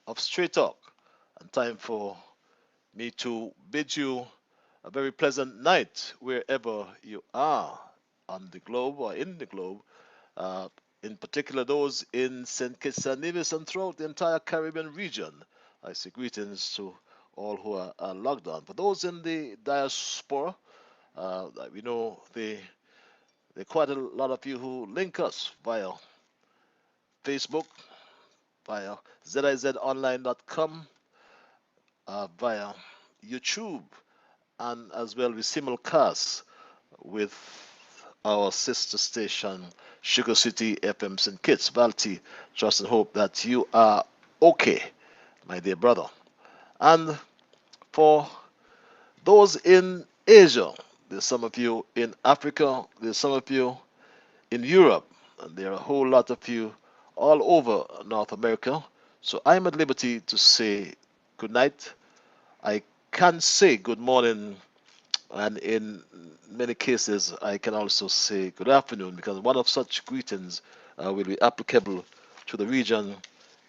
of Straight Talk, and time for me to bid you a very pleasant night wherever you are on the globe or in the globe, uh, in particular those in St. Kitts and Nevis and throughout the entire Caribbean region. I say greetings to all who are logged on. For those in the diaspora, we know there are quite a lot of you who link us via Facebook, via zizonline.com, via YouTube, and as well we simulcast with our sister station, Sugar City FM St. Kitts. Balti, trust and hope that you are okay, my dear brother. And for those in Asia, there's some of you in Africa, there's some of you in Europe, and there are a whole lot of you all over North America. So I'm at liberty to say good night. I can say good morning, and in many cases, I can also say good afternoon because one of such greetings will be applicable to the region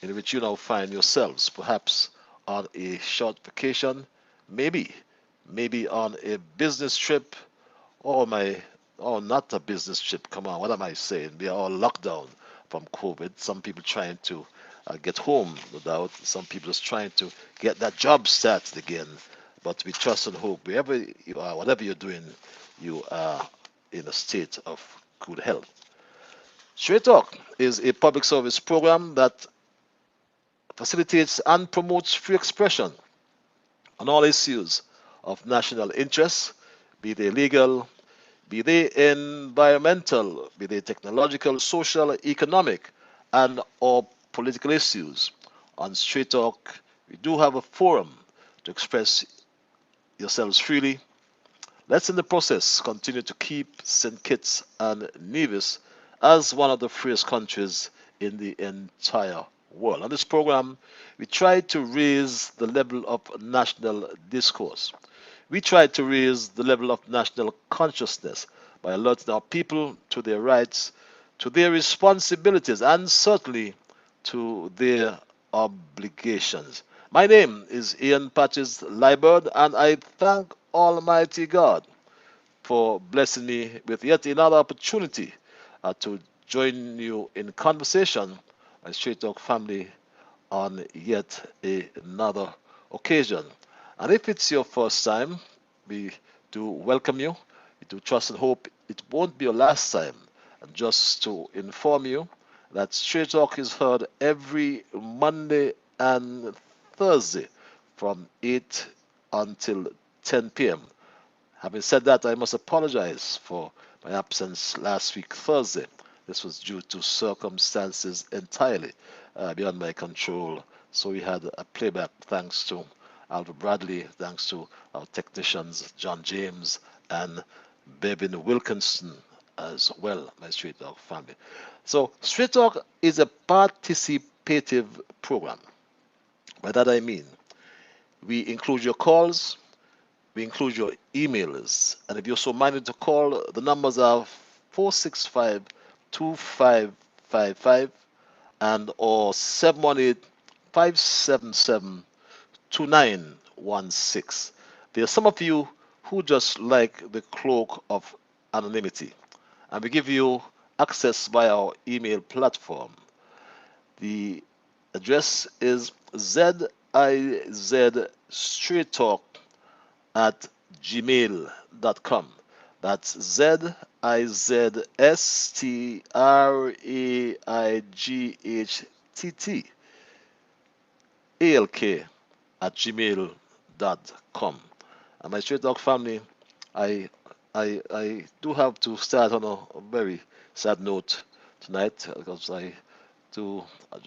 in which you now find yourselves, perhaps on a short vacation, maybe, maybe on a business trip, or not a business trip. Come on, what am I saying? We are all locked down from COVID. Some people trying to get home, no doubt. Some people just trying to get that job started again. But we trust and hope wherever you are, whatever you're doing, you are in a state of good health. Straight Talk is a public service program that facilitates and promotes free expression on all issues of national interest, be they legal, be they environmental, be they technological, social, economic, and or political issues. On Straight Talk, we do have a forum to express yourselves freely. Let's in the process continue to keep St. Kitts and Nevis as one of the freest countries in the entire world. On this program, we try to raise the level of national discourse. We try to raise the level of national consciousness by alerting our people to their rights, to their responsibilities, and certainly to their obligations. My name is Ian Patches Liburd, and I thank Almighty God for blessing me with yet another opportunity to join you in conversation, my Straight Talk family, on yet another occasion. And if it's your first time, we do welcome you. We do trust and hope it won't be your last time. And just to inform you that Straight Talk is heard every Monday and Thursday from 8 until 10 p.m. Having said that, I must apologize for my absence last week, Thursday. This was due to circumstances entirely beyond my control. So we had a playback thanks to Alva Bradley, thanks to our technicians, John James and Bevin Wilkinson as well, my Straight Talk family. So Straight Talk is a participative program. By that I mean we include your calls, we include your emails, and if you're so minded to call, the numbers are 465 2555 and or 718 577 2916. There are some of you who just like the cloak of anonymity, and we give you access via our email platform. The address is zizstraightalk at gmail.com. That's zizstraightalk at gmail.com. And my Straight Talk family, I, I do have to start on a very sad note tonight because I too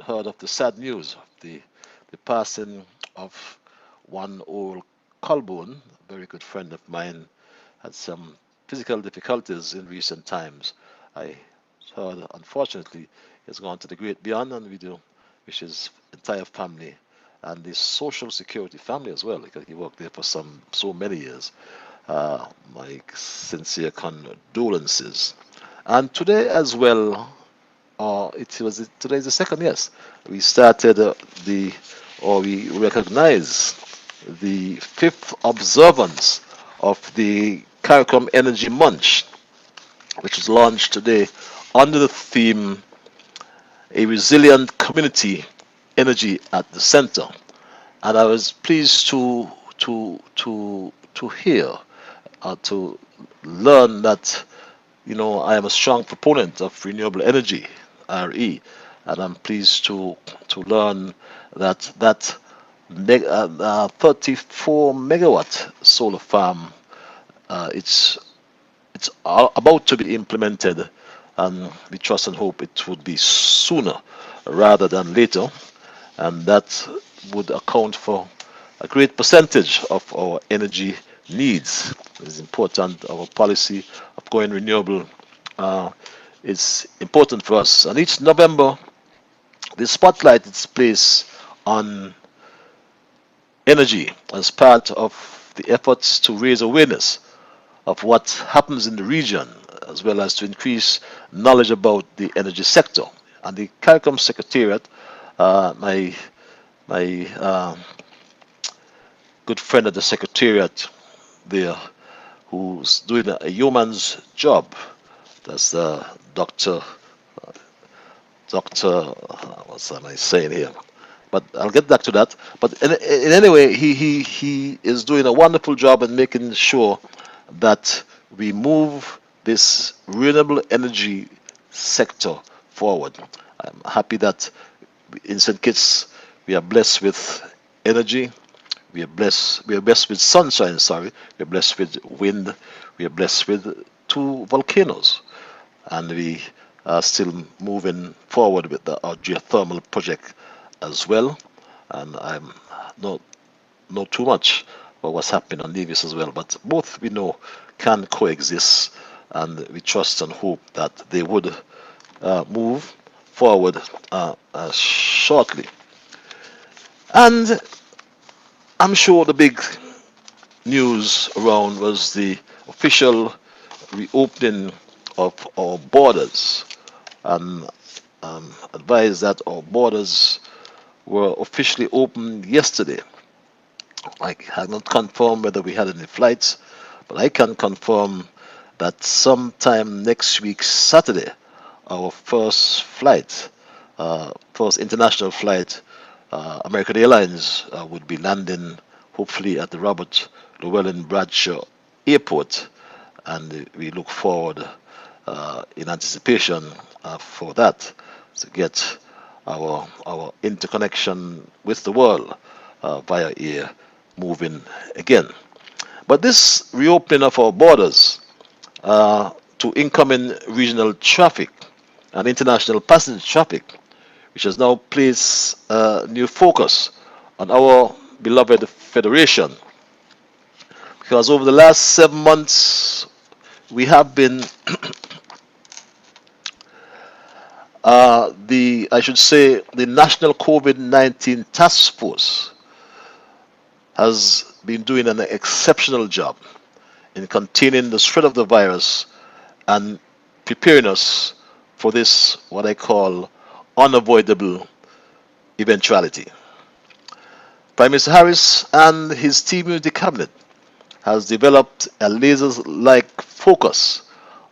heard of the sad news of the passing of one old Colborne, a very good friend of mine, had some physical difficulties in recent times. I heard, unfortunately, he's gone to the great beyond, and we do wish his entire family and the social security family as well, because he worked there for so many years. My sincere condolences. And today as well, it was today's the second. Yes, we started the or we recognize the fifth observance of the CARICOM Energy Month, which was launched today under the theme A Resilient Community, Energy at the Center. And I was pleased to hear, to learn that, I am a strong proponent of renewable energy, RE, and I'm pleased to learn that 34 megawatt solar farm, it's about to be implemented, and we trust and hope it would be sooner rather than later, and that would account for a great percentage of our energy needs. It's important. Our policy of going renewable is important for us. And each November, the spotlight is placed on energy as part of the efforts to raise awareness of what happens in the region, as well as to increase knowledge about the energy sector. And the CARICOM Secretariat, my good friend at the Secretariat there, who's doing a yeoman's job, that's Dr. What am I saying here? But I'll get back to that. But in any way, he is doing a wonderful job in making sure that we move this renewable energy sector forward. I'm happy that in St. Kitts we are blessed with energy. We are blessed with sunshine. Sorry, we are blessed with wind. We are blessed with two volcanoes, and we are still moving forward with our geothermal project as well. And I'm not know too much about what's happening on Nevis as well, but both we know can coexist, and we trust and hope that they would move forward shortly. And I'm sure the big news around was the official reopening of our borders, and advised that our borders were officially opened yesterday. I cannot confirm whether we had any flights, but I can confirm that sometime next week, Saturday, our first flight, first international flight, American Airlines would be landing hopefully at the Robert Llewellyn Bradshaw Airport, and we look forward in anticipation for that to get our interconnection with the world via air moving again. But this reopening of our borders to incoming regional traffic and international passenger traffic, which has now placed a new focus on our beloved Federation. Because over the last 7 months, we have been I should say, the National COVID-19 Task Force has been doing an exceptional job in containing the spread of the virus and preparing us for this, what I call, unavoidable eventuality. Prime Minister Harris and his team with the cabinet has developed a laser-like focus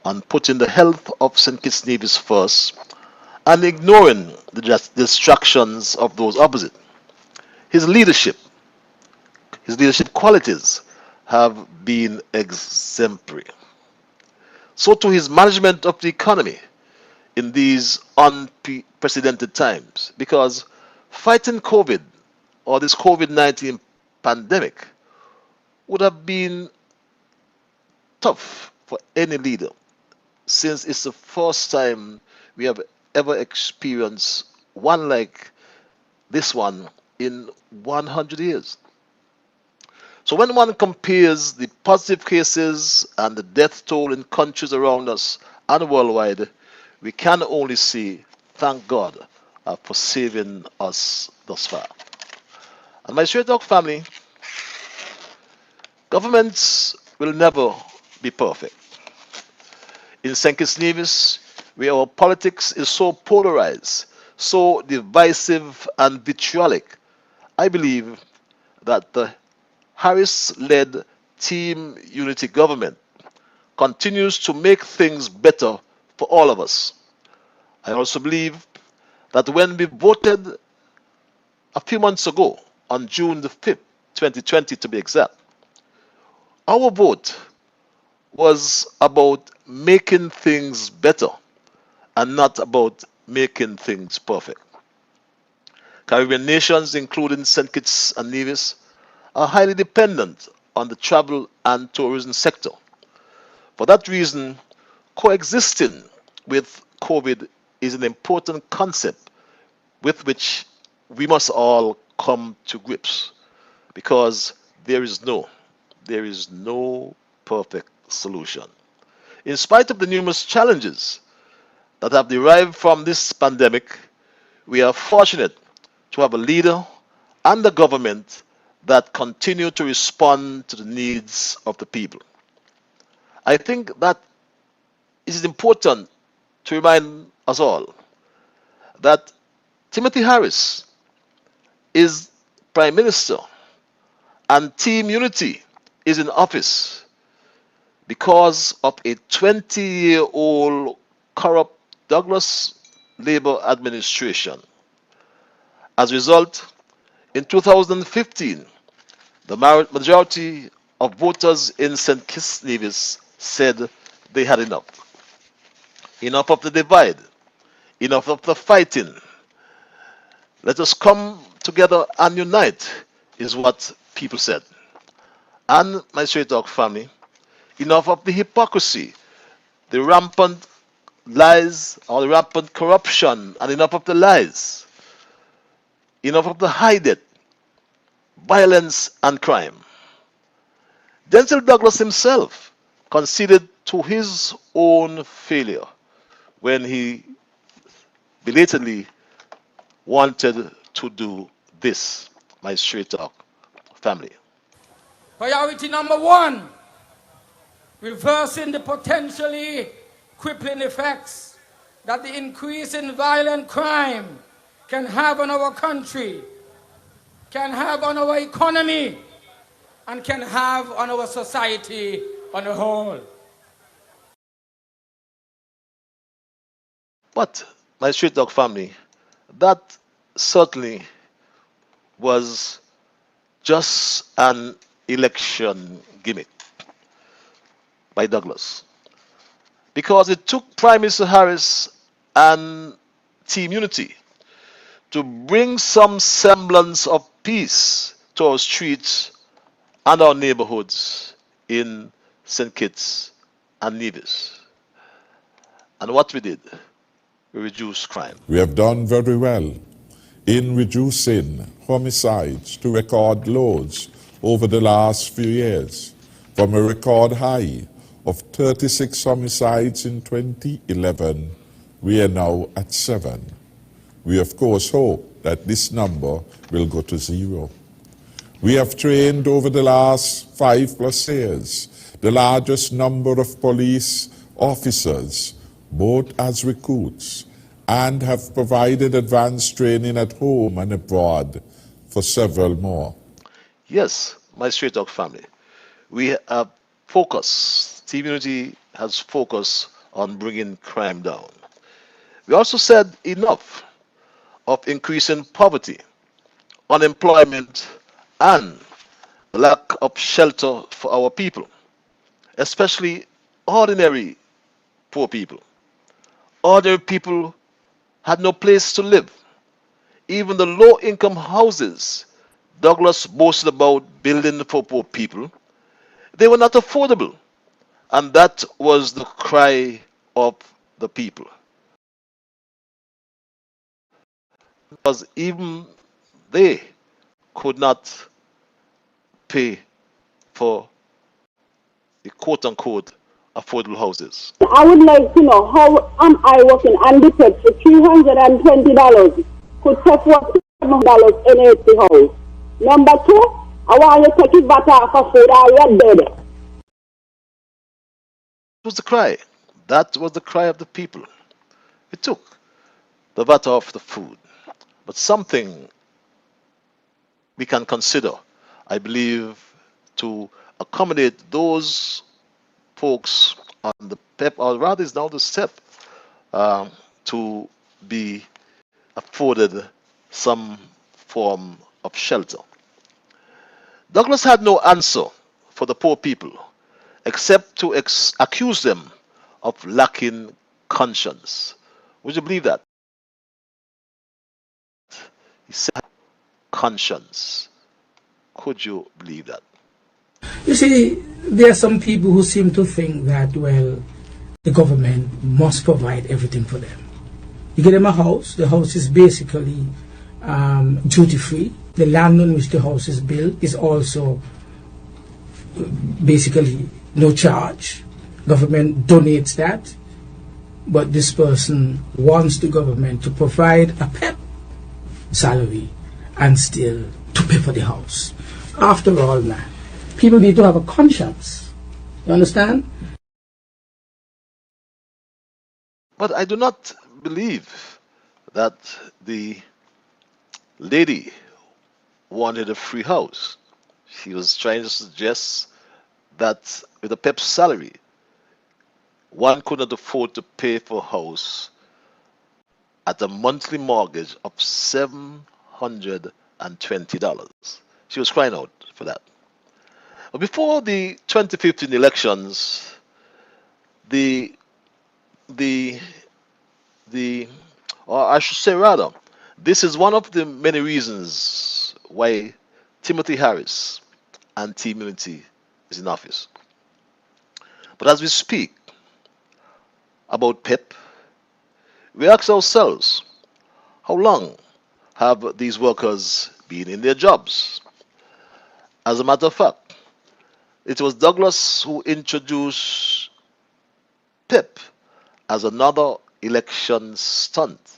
on putting the health of St. Kitts Nevis first and ignoring the distractions of those opposite. His leadership, his leadership qualities have been exemplary. So too his management of the economy in these unprecedented times, because fighting COVID, or this COVID-19 pandemic, would have been tough for any leader, since it's the first time we have ever experienced one like this one in 100 years. So when one compares the positive cases and the death toll in countries around us and worldwide, we can only say, thank God for saving us thus far. And my Straight Talk family, governments will never be perfect. In St. Kitts Nevis, where our politics is so polarized, so divisive and vitriolic, I believe that the Harris led Team Unity government continues to make things better for all of us. I also believe that when we voted a few months ago, on June the 5th, 2020 to be exact, our vote was about making things better and not about making things perfect. Caribbean nations, including St. Kitts and Nevis, are highly dependent on the travel and tourism sector. For that reason, coexisting with COVID is an important concept with which we must all come to grips because there is no perfect solution. In spite of the numerous challenges that have derived from this pandemic, we are fortunate to have a leader and a government that continue to respond to the needs of the people. I think that it is important to remind us all that Timothy Harris is Prime Minister and Team Unity is in office because of a 20-year-old corrupt Douglas Labour administration. As a result, in 2015, the majority of voters in St. Kitts Nevis said they had enough. Enough of the divide, enough of the fighting. Let us come together and unite, is what people said. And my Straight Talk family, enough of the hypocrisy, the rampant lies or the rampant corruption, and enough of the lies, enough of the hide it, violence and crime. Denzel Douglas himself conceded to his own failure when he belatedly wanted to do this, my Straight Talk family. Priority number one, reversing the potentially crippling effects that the increase in violent crime can have on our country, can have on our economy, and can have on our society on a whole. But, my Street Dog family, that certainly was just an election gimmick by Douglas. Because it took Prime Minister Harris and Team Unity to bring some semblance of peace to our streets and our neighborhoods in St. Kitts and Nevis. And what we did, we reduced crime. We have done very well in reducing homicides to record lows over the last few years. From a record high of 36 homicides in 2011, we are now at 7. We of course hope that this number will go to 0. We have trained over the last 5+ years the largest number of police officers, both as recruits, and have provided advanced training at home and abroad for several more. Yes, my Straight Talk family, we have focused, Team Unity has focused on bringing crime down. We also said enough of increasing poverty, unemployment, and the lack of shelter for our people, especially ordinary poor people. Ordinary people had no place to live. Even the low income houses Douglas boasted about building for poor people, they were not affordable. And that was the cry of the people. Because even they could not pay for the quote unquote affordable houses. I would like to know how am I working undepaid for $320 could take what $7 in a house. Number two, I want you to take it back off of food or you're dead. That was the cry. That was the cry of the people. We took the VAT off the food. But something we can consider, I believe, to accommodate those folks on the PEP, or rather is now the STEP, to be afforded some form of shelter. Douglas had no answer for the poor people except to accuse them of lacking conscience. Would you believe that? He said conscience. Could you believe that? You see, there are some people who seem to think that, well, the government must provide everything for them. You get them a house, the house is basically duty free. The land on which the house is built is also basically no charge. Government donates that, but this person wants the government to provide a PEP salary and still to pay for the house. After all, man, people need to have a conscience. You understand? But I do not believe that the lady wanted a free house. She was trying to suggest that with a PEP salary, one could not afford to pay for a house at a monthly mortgage of $720. She was crying out for that. But before the 2015 elections, the or I should say rather, this is one of the many reasons why Timothy Harris and Team Unity is in office. But as we speak about PEP, we ask ourselves, how long have these workers been in their jobs? As a matter of fact, it was Douglas who introduced PEP as another election stunt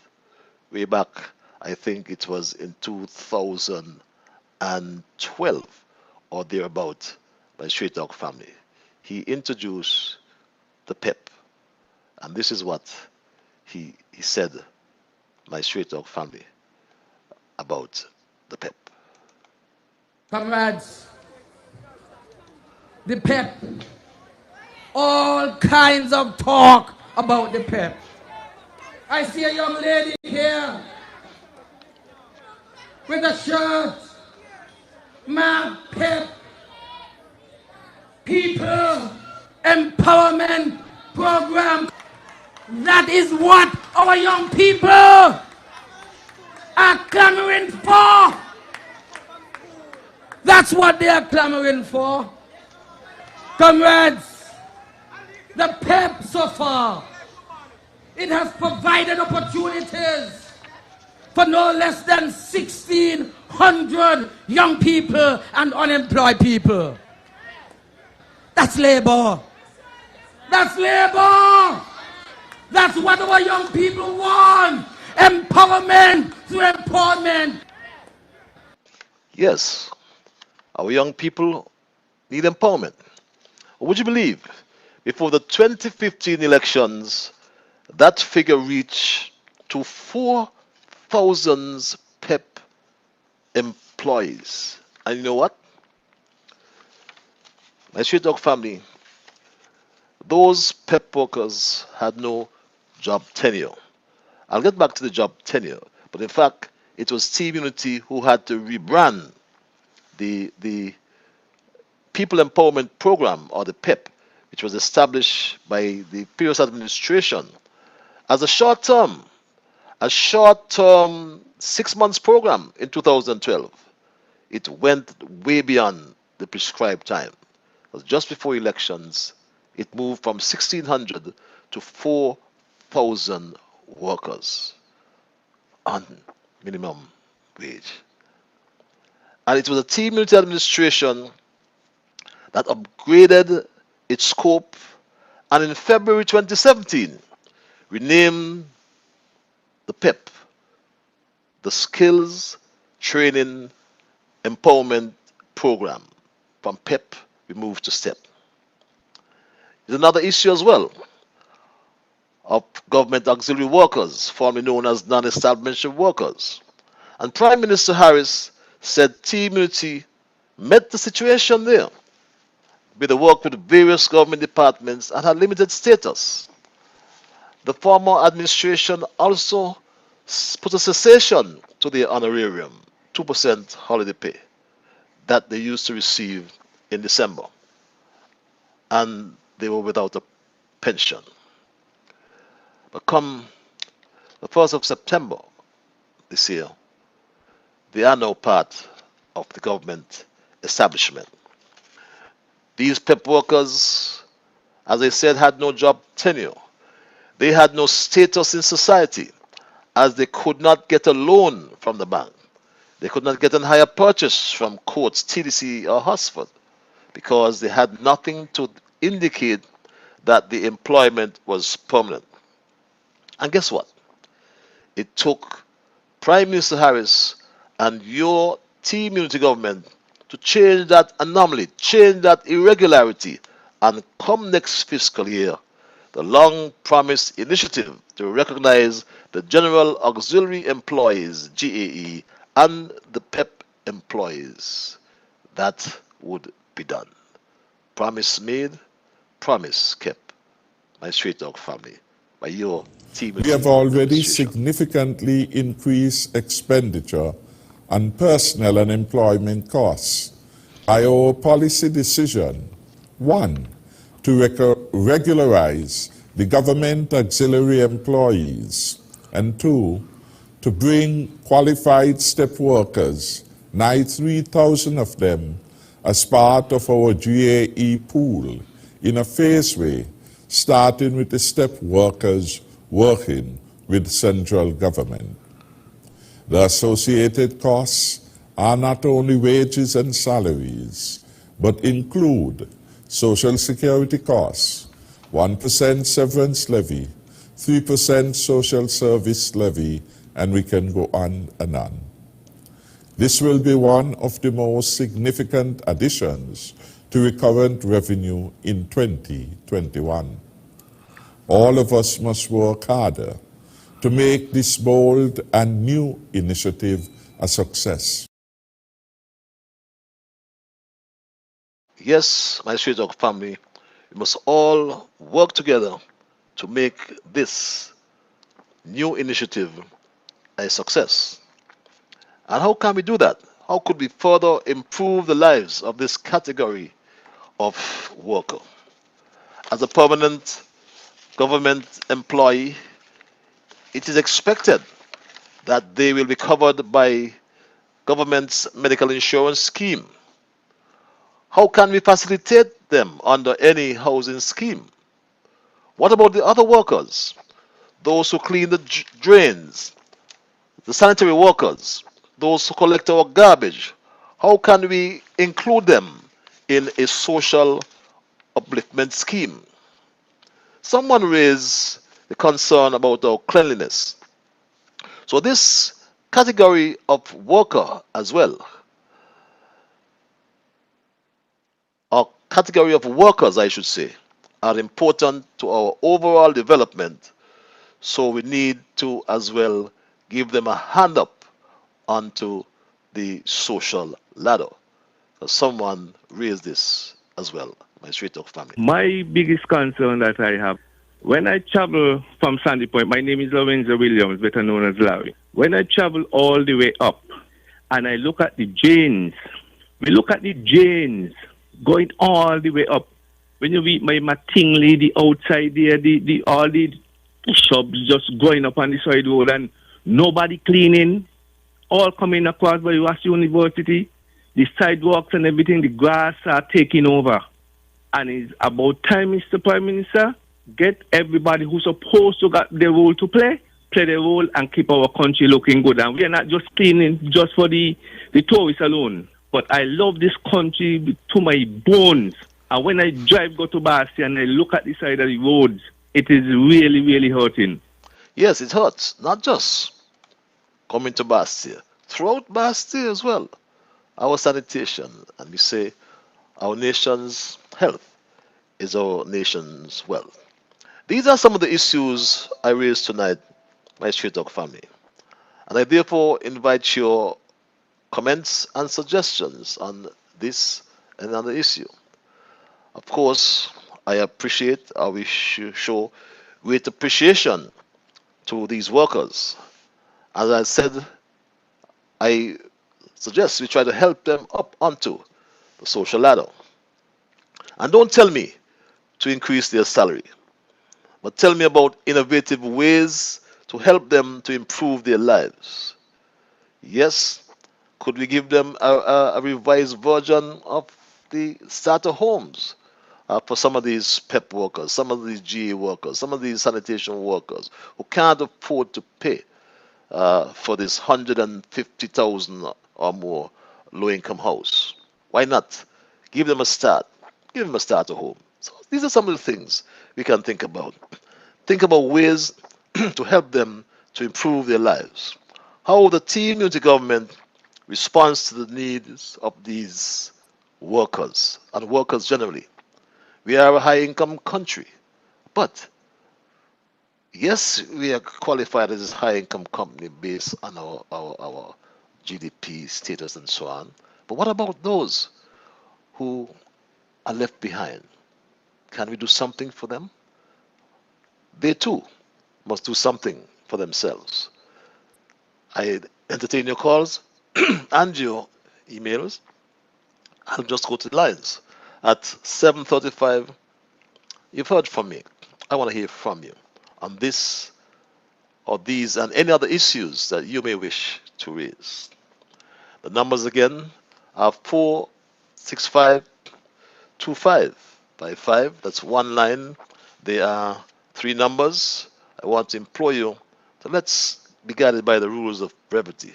way back, I think it was in 2012 or thereabout, by Straight Talk Family. He introduced the PEP, and this is what he said, my Straight Talk Family, about the PEP. Comrades, the PEP, all kinds of talk about the PEP. I see a young lady here with a shirt, marked PEP, People Empowerment Program. That is what our young people are clamoring for. That's what they are clamoring for. Comrades, the PEP so far, it has provided opportunities for no less than 1,600 young people and unemployed people. That's labor. That's labor. That's what our young people want. Empowerment through empowerment. Yes, our young people need empowerment. Would you believe, before the 2015 elections, that figure reached to 4,000 PEP employees. And you know what? My Straight Talk Family, those PEP workers had no job tenure. I'll get back to the job tenure, but in fact, it was Team Unity who had to rebrand the People Empowerment Program, or the PEP, which was established by the previous administration, as a short-term 6 months program in 2012. It went way beyond the prescribed time. It was just before elections. It moved from 1,600 to 4,000 workers on minimum wage. And it was a Team Unity administration that upgraded its scope, and in February 2017 renamed the PEP the Skills Training Empowerment Program. From PEP we moved to STEP. There's another issue as well of government auxiliary workers, formerly known as non-establishment workers. And Prime Minister Harris said team unity met the situation there with the work with various government departments and had limited status. The former administration also put a cessation to their honorarium, 2% holiday pay, that they used to receive in December, and they were without a pension. But come the 1st of September this year, they are now part of the government establishment. These PEP workers, as I said, had no job tenure. They had no status in society as they could not get a loan from the bank. They could not get a hire purchase from courts, TDC, or Hosford because they had nothing to indicate that the employment was permanent. And guess what? It took Prime Minister Harris and your team unity government to change that anomaly, change that irregularity, and come next fiscal year, the long promised initiative to recognize the General Auxiliary Employees, GAE, and the PEP employees. That would be done. Promise made, promise kept. My Straight Dog family, by your team We have already significantly increased expenditure on personnel and employment costs by our policy decision. One, to regularize the government auxiliary employees. And two, to bring qualified step workers, nigh 3,000 of them, as part of our GAE pool in a phased way, starting with the step workers working with central government. The associated costs are not only wages and salaries, but include social security costs, 1% severance levy, 3% social service levy, and we can go on and on. This will be one of the most significant additions to recurrent revenue in 2021. All of us must work harder to make this bold and new initiative a success. Yes, my Straight Dog family, we must all work together to make this new initiative a success. And how can we do that? How could we further improve the lives of this category of worker? As a permanent government employee, it is expected that they will be covered by government's medical insurance scheme. How can we facilitate them under any housing scheme? What about the other workers? Those who clean the drains, the sanitary workers, those who collect our garbage. How can we include them in a social upliftment scheme? Someone raised the concern about our cleanliness. So this category of worker as well, or category of workers I should say, are important to our overall development. So we need to as well give them a hand up onto the social ladder. Someone raised this as well, my Straight Talk family. My biggest concern that I have, when I travel from Sandy Point, my name is Lorenzo Williams, better known as Larry. When I travel all the way up and I look at the drains, we look at the drains going all the way up. When you read my Mattingly, the outside there, all the shrubs just going up on the side road and nobody cleaning, all coming across by Wash University, the sidewalks and everything, the grass are taking over. And it's about time, Mr. Prime Minister, get everybody who's supposed to get their role to play their role and keep our country looking good. And we are not just cleaning just for the tourists alone. But I love this country to my bones. And when I drive, go to Bastia and I look at the side of the roads, it is really, really hurting. Yes, it hurts. Not just coming to Bastia. Throughout Bastia as well. Our sanitation, and we say our nation's health is our nation's wealth. These are some of the issues I raised tonight, my Straight Talk family. And I therefore invite your comments and suggestions on this and another issue. Of course, I appreciate, we should show great appreciation to these workers. As I said, I suggest we try to help them up onto the social ladder. And don't tell me to increase their salary, but tell me about innovative ways to help them to improve their lives. Yes, could we give them a revised version of the starter homes for some of these PEP workers, some of these GA workers, some of these sanitation workers who can't afford to pay for this 150,000 or more low-income house? Why not give them a start? Give them a starter home. So these are some of the things we can think about. Think about ways to help them to improve their lives. How the team unity government responds to the needs of these workers and workers generally. We are a high income country, but yes, we are qualified as a high income company based on our GDP status and so on. But what about those who are left behind? Can we do something for them? They too must do something for themselves. I entertain your calls and your emails. I'll just go to the lines at 7:35. You've heard from me. I want to hear from you on this or these and any other issues that you may wish to raise. The numbers again are 4652555. That's one line. There are three numbers. I want to implore you to let's be guided by the rules of brevity.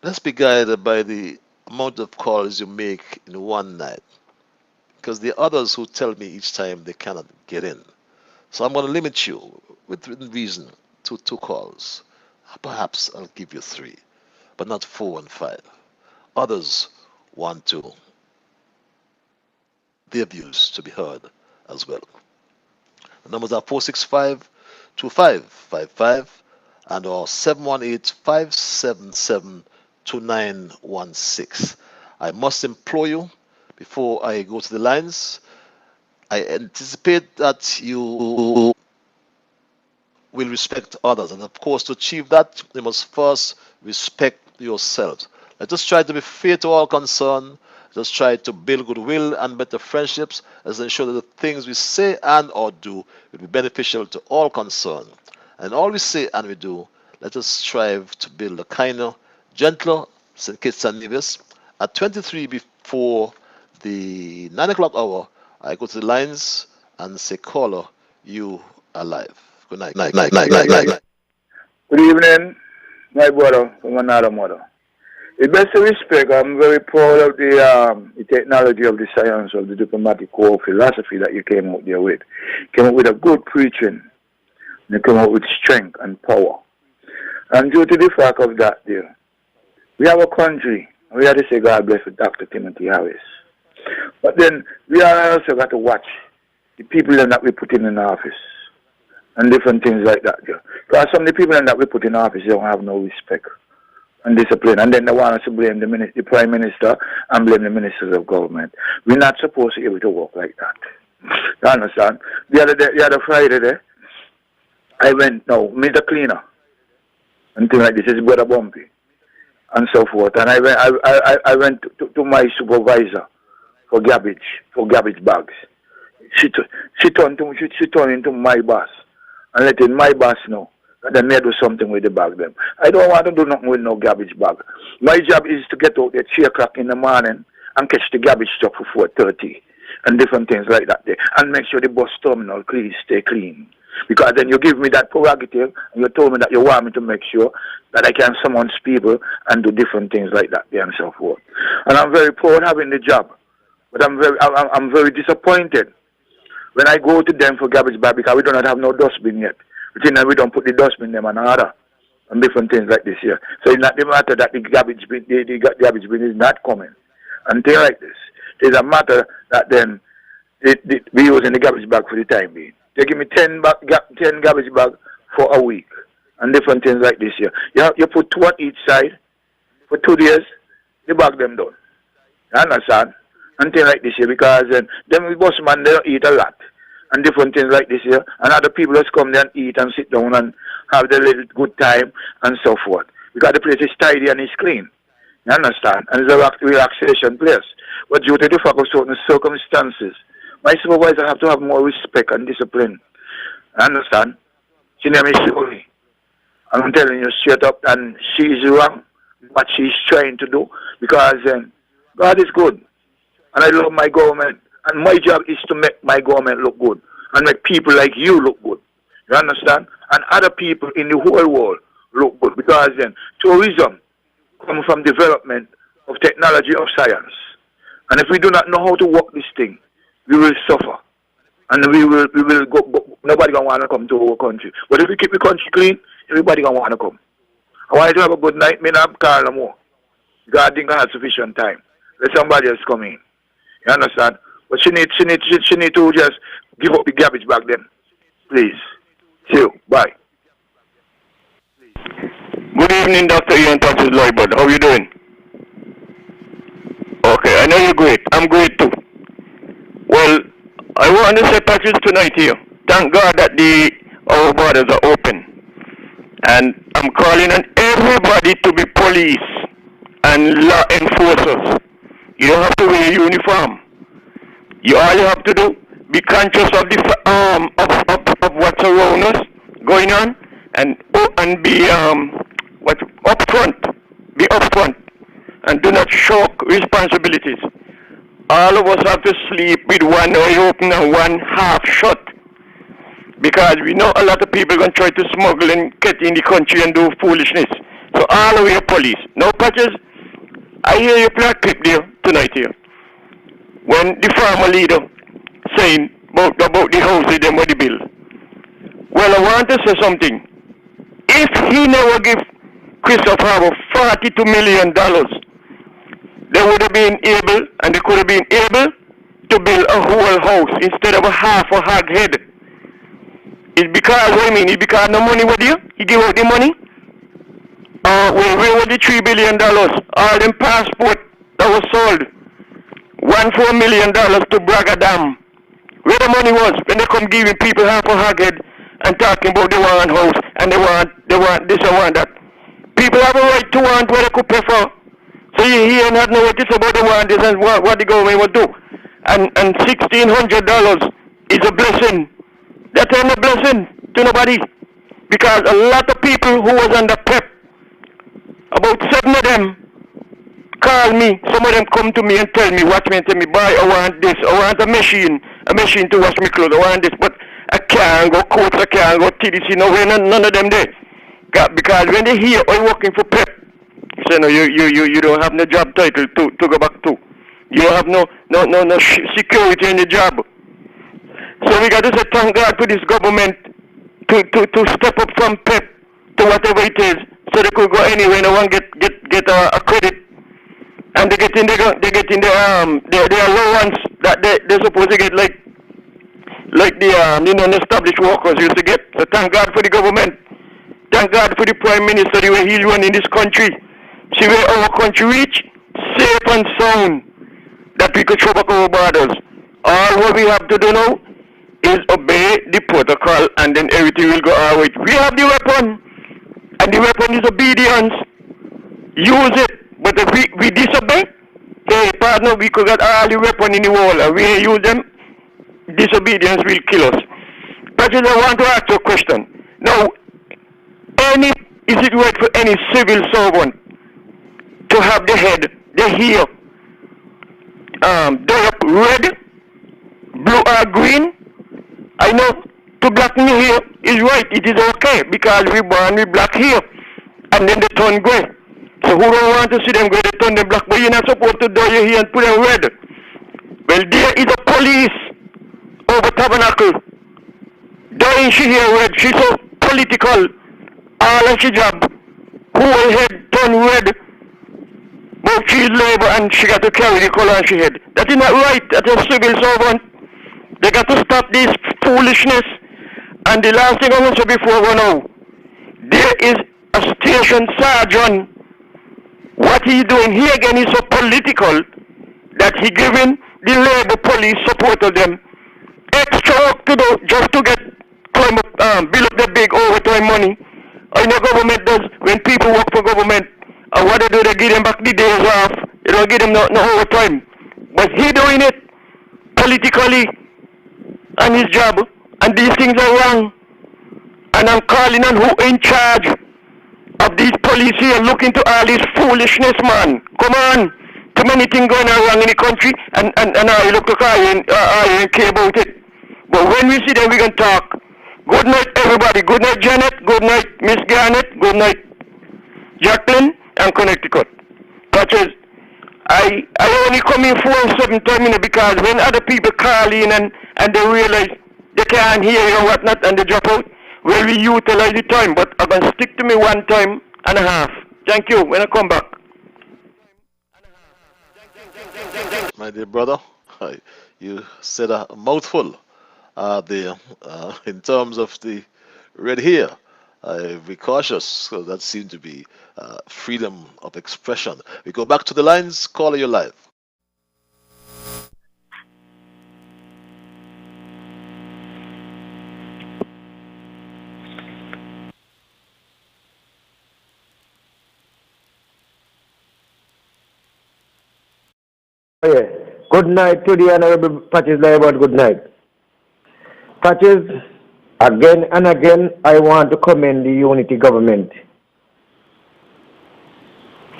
Let's be guided by the amount of calls you make in one night. Because there are others who tell me each time they cannot get in. So I'm going to limit you within reason to two calls. Perhaps I'll give you three, but not four and five. Others want their views to be heard as well. The numbers are 4652555 and or 718-577-2916. I must implore you before I go to the lines. I anticipate that you will respect others, and of course, to achieve that, you must first respect yourselves. Let us try to be fair to all concerned. Let us try to build goodwill and better friendships. Let's ensure that the things we say and or do will be beneficial to all concerned. And all we say and we do, let us strive to build a kinder, gentler St. Kitts and Nevis. At 23 before the 9 o'clock hour, I go to the lines and say, caller, you are live. Good night. Night. Good evening, my brother from another mother. With best respect, I'm very proud of the technology of the science of the diplomatic core philosophy that you came out there with. Came up with a good preaching. You came up with strength and power. And due to the fact of that, dear, we have a country. We have to say God bless with Dr. Timothy Harris. But then we are also got to watch the people that we put in office and different things like that. Dear. Because some of the people that we put in office don't have no respect and discipline, and then they want us to blame the Prime Minister and blame the ministers of government. We're not supposed to be able to work like that. You understand? The other Friday there, I went, meet a cleaner and things like this, his brother Bumpy, and so forth. And I went to my supervisor for garbage bags. She turned into my boss and letting my boss know that they may do something with the bag them. I don't want to do nothing with no garbage bag. My job is to get out at 3 o'clock in the morning and catch the garbage truck for 4:30 and different things like that there. And make sure the bus terminal stay clean. Because then you give me that prerogative and you told me that you want me to make sure that I can summon people and do different things like that there and so forth. And I'm very proud having the job. But I'm very disappointed when I go to them for garbage bag because we do not have no dustbin yet. We don't put the dustbin in them and order and different things like this here. So it's not the matter that the garbage bin is not coming and things like this. It's a matter that then we using the garbage bag for the time being. They give me 10 garbage bags for a week. and different things like this here. You put two on each side for 2 days. they back them down. You understand? And things like this here, because them bus man, they don't eat a lot. And different things like this here. And other people just come there and eat and sit down and have their little good time and so forth. Because the place is tidy and it's clean. You understand? And it's a relaxation place. But due to the fact of certain circumstances, my supervisor have to have more respect and discipline. You understand? She name is Shirley. I'm telling you straight up, and she is wrong what she's trying to do, because God is good. And I love my government. And my job is to make my government look good. And make people like you look good. You understand? And other people in the whole world look good. Because tourism comes from development of technology of science. And if we do not know how to work this thing, we will suffer. And we will go, nobody gonna want to come to our country. But if we keep the country clean, everybody gonna want to come. I want you to have a good night. Me not call no more. God didn't have sufficient time. Let somebody else come in. You understand? But she need to just give up the garbage back then. Please. See you. Bye. Good evening, Dr. Ian Thompson Liburd. How are you doing? Okay, I know you're great. I'm great too. Well, I want to say patches tonight here. Thank God that our borders are open. And I'm calling on everybody to be police and law enforcers. You don't have to wear a uniform. All you have to do, be conscious of the of what's around us going on, and be upfront. Be upfront, and do not shirk responsibilities. All of us have to sleep with one eye open and one half shut, because we know a lot of people are going to try to smuggle and get in the country and do foolishness. So all of your police. Now, Patches, I hear you play a clip there tonight here, when the farmer leader saying about the houses them with the bill. Well, I want to say something. If he never give Christopher Harbour $42 million, they would have been able, and they could have been able, to build a whole house instead of a half a hog head. It's because, what I mean, it's because no money was there. He gave out the money. Where was the $3 billion? All them passport that was sold. $1.4 million to Braga Dam. Where the money was when they come giving people half a hog head and talking about they want house and they want this and want that. People have a right to want what they could pay for. So you hear and not know what it's about they want this and what the government will do. And $1,600 is a blessing. That ain't a blessing to nobody. Because a lot of people who was under PEP, about 7 of them call me. Some of them come to me and tell me, watch me and tell me, boy, I want this, I want a machine to wash my clothes, I want this, but I can't go coach, I can't go TDC, none of them there. Because when they hear I'm working for PEP, say no, you don't have no job title to go back to. You don't have no security in the job. So we got to say thank God for this government to step up from PEP to whatever it is, so they could go anywhere. No one get a credit, and they get in their allowance that they're supposed to get like the established workers used to get. So thank God for the government. Thank God for the Prime Minister, the way he's running this country. See where our country reach, safe and sound, that we could throw back our borders. All what we have to do now is obey the protocol, and then everything will go our way. We have the weapon, and the weapon is obedience. Use it. But if we disobey, hey partner, we could get all the weapon in the world, and we use them, disobedience will kill us. President, I want to ask you a question. Now, is it right for any civil servant to have the head, the hair, dark red, blue or green? I know to blacken the hair is right, it is okay, because we born with black hair, and then they turn grey. So who don't want to see them grey, they turn them black, but you're not supposed to dye your hair and put them red. Well, there is a police over Tabernacle dyeing she hair red. She's so political. All of she job, whole head turn red, but she's labor and she got to carry the color on she head. That is not right. That's a civil servant. They got to stop this foolishness. And the last thing I want to say before we know, there is a station sergeant What he's doing here again is so political that he giving the Labour police support of them extra work to do just to get build up the big overtime money. I know government does when people work for government. What they do, they give them back the days off. They don't give them no overtime. But he doing it politically on his job, and these things are wrong. And I'm calling on who in charge of these police here. Look into all this foolishness, man. Come on. Too many things going on wrong in the country, and I look to I ain't care about it. But when we see them, we can talk. Good night, everybody. Good night, Janet. Good night, Miss Garnett. Good night, Jacqueline and Connecticut. Touches. I only come in 4 and 7 times because when other people call in and they realize they can't hear you and whatnot and they drop out, well, we utilize the time. But I'm going to stick to me 1 time and a half. Thank you. When I come back. My dear brother, you said a mouthful there in terms of the red hair. Be cautious, because that seemed to be freedom of expression. We go back to the lines. Caller, you live. Yeah. Good night to the Honorable Patches Liburd. Good night. Patches, again and again, I want to commend the unity government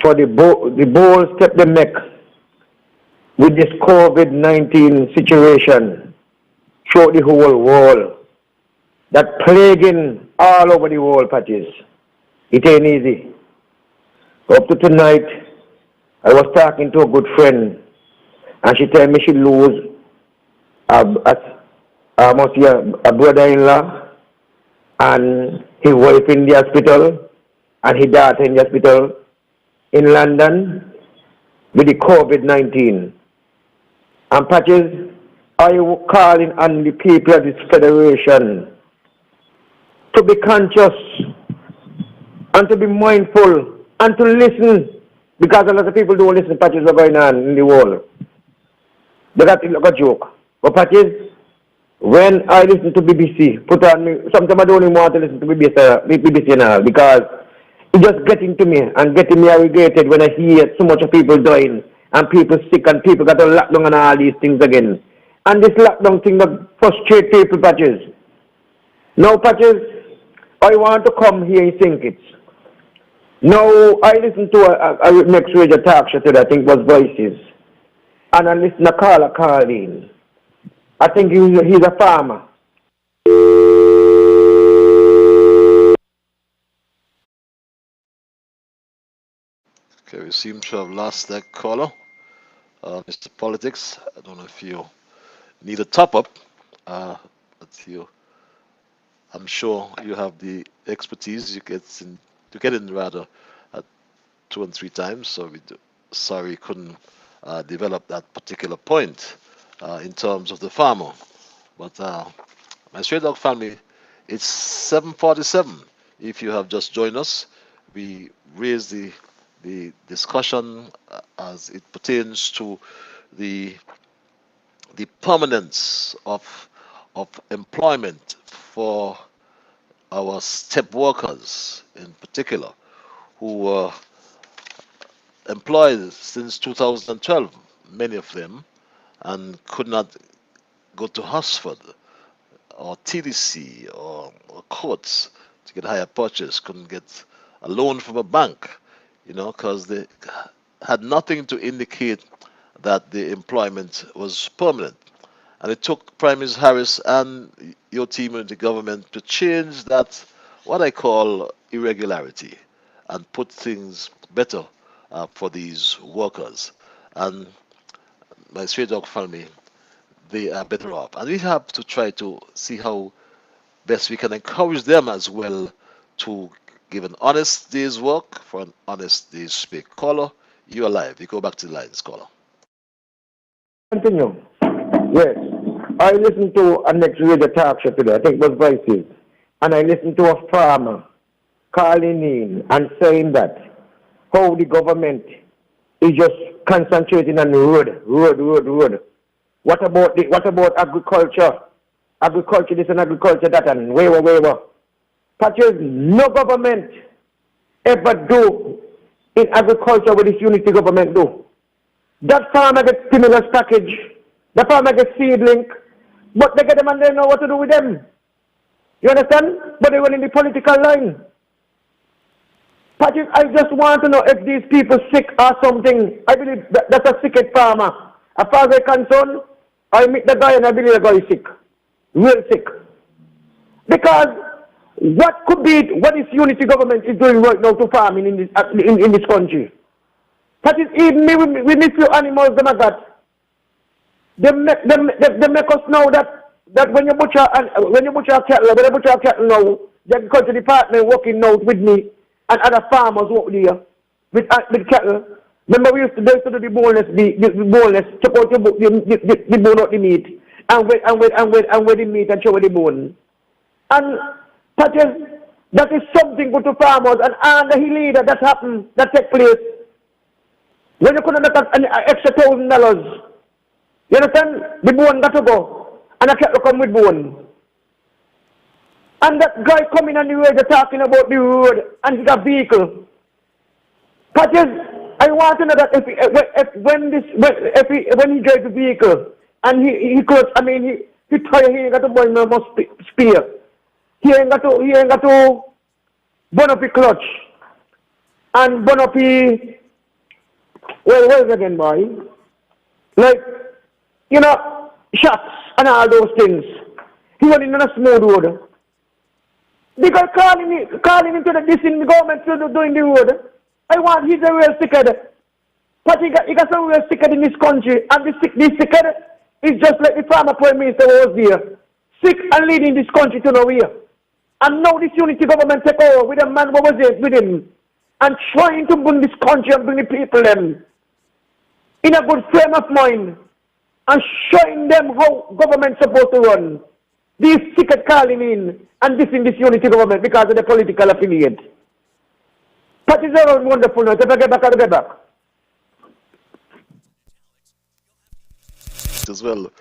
for the bold step they make with this COVID-19 situation throughout the whole world that plaguing all over the world, Patches. It ain't easy. Up to tonight, I was talking to a good friend, and she told me she lose a brother-in-law and his wife in the hospital and his daughter in the hospital in London with the COVID-19. And Patches, I am calling on the people of this federation to be conscious and to be mindful and to listen, because a lot of people don't listen to Patches what's going on in the world. But that's like a joke. But Patches, when I listen to BBC, sometimes I don't even want to listen to BBC now, because it's just getting to me and getting me irritated when I hear so much of people dying and people sick and people got a lockdown and all these things again. And this lockdown thing that frustrates people, Patches. Now, Patches, I want to come here and think it. Now, I listened to a next radio talk show today, I think it was Voices. And I listened to a caller calling. I think he's a farmer. Okay, we seem to have lost that caller. Mr. Politics, I don't know if you need a top-up, but I'm sure you have the expertise. You get in rather 2 and 3 times, so sorry couldn't develop that particular point in terms of the farmer. But my Stray Dog family, it's 7:47. If you have just joined us, we raised the discussion as it pertains to the permanence of employment for our step workers in particular, who were employed since 2012, many of them, and could not go to Hursford or TDC or courts to get higher purchase, couldn't get a loan from a bank, because they had nothing to indicate that the employment was permanent. And it took Prime Minister Harris and your team and the government to change that, what I call irregularity, and put things better for these workers. And my Stray Dog family, they are better off. And we have to try to see how best we can encourage them as well to give an honest day's work for an honest day's pay. Caller, you're alive. You go back to the lines, caller. Continue. Yes. I listened to a next radio talk show today, I think it was Voices, and I listened to a farmer calling in and saying that how the government is just concentrating on the road. What about agriculture? Agriculture this and agriculture that and whatever. Patches, no government ever do in agriculture what this unity government do. That farmer gets stimulus package, the farmer gets seedling, but they get them and they know what to do with them. You understand? But they went in the political line. Patches, I just want to know if these people sick or something. I believe that's a sick farmer. As far as I'm concerned, I meet the guy and I believe the guy is sick. Real sick. Because what this unity government is doing right now to farming in this country? That is even me with these few animals them I got. They make us know that when you butcher cattle now, the agriculture department working now with me and other farmers over there with cattle. Remember they used to do the boneless, chop out the bone out the meat and wet the meat and show the bone. And that is something good to farmers and the leader that happened, that take place. When you couldn't get an extra $1,000, you understand? The bone got to go. And I can't come with bone. And that guy coming on the road talking about the road and the vehicle. Patches, I want to know that when he drives the vehicle and he tire, he ain't got to burn no more spear. He ain't got to burn up the clutch and burn up the where is it again, boy? Like, shots and all those things. He went in on a smooth road. The guy calling into the dissing the government to doing the road. He's a real sickhead. But he got some real sickhead in this country. And this sickhead is just like the former prime minister was there. Sick and leading this country to nowhere. And now this unity government take over with a man what was it with him. And trying to bring this country and bring the people them in a good frame of mind and showing them how government's supposed to run. These ticket calling in and this in this unity government because of the political affiliate. But it's all wonderful now. If I get back, I'll get back. As well,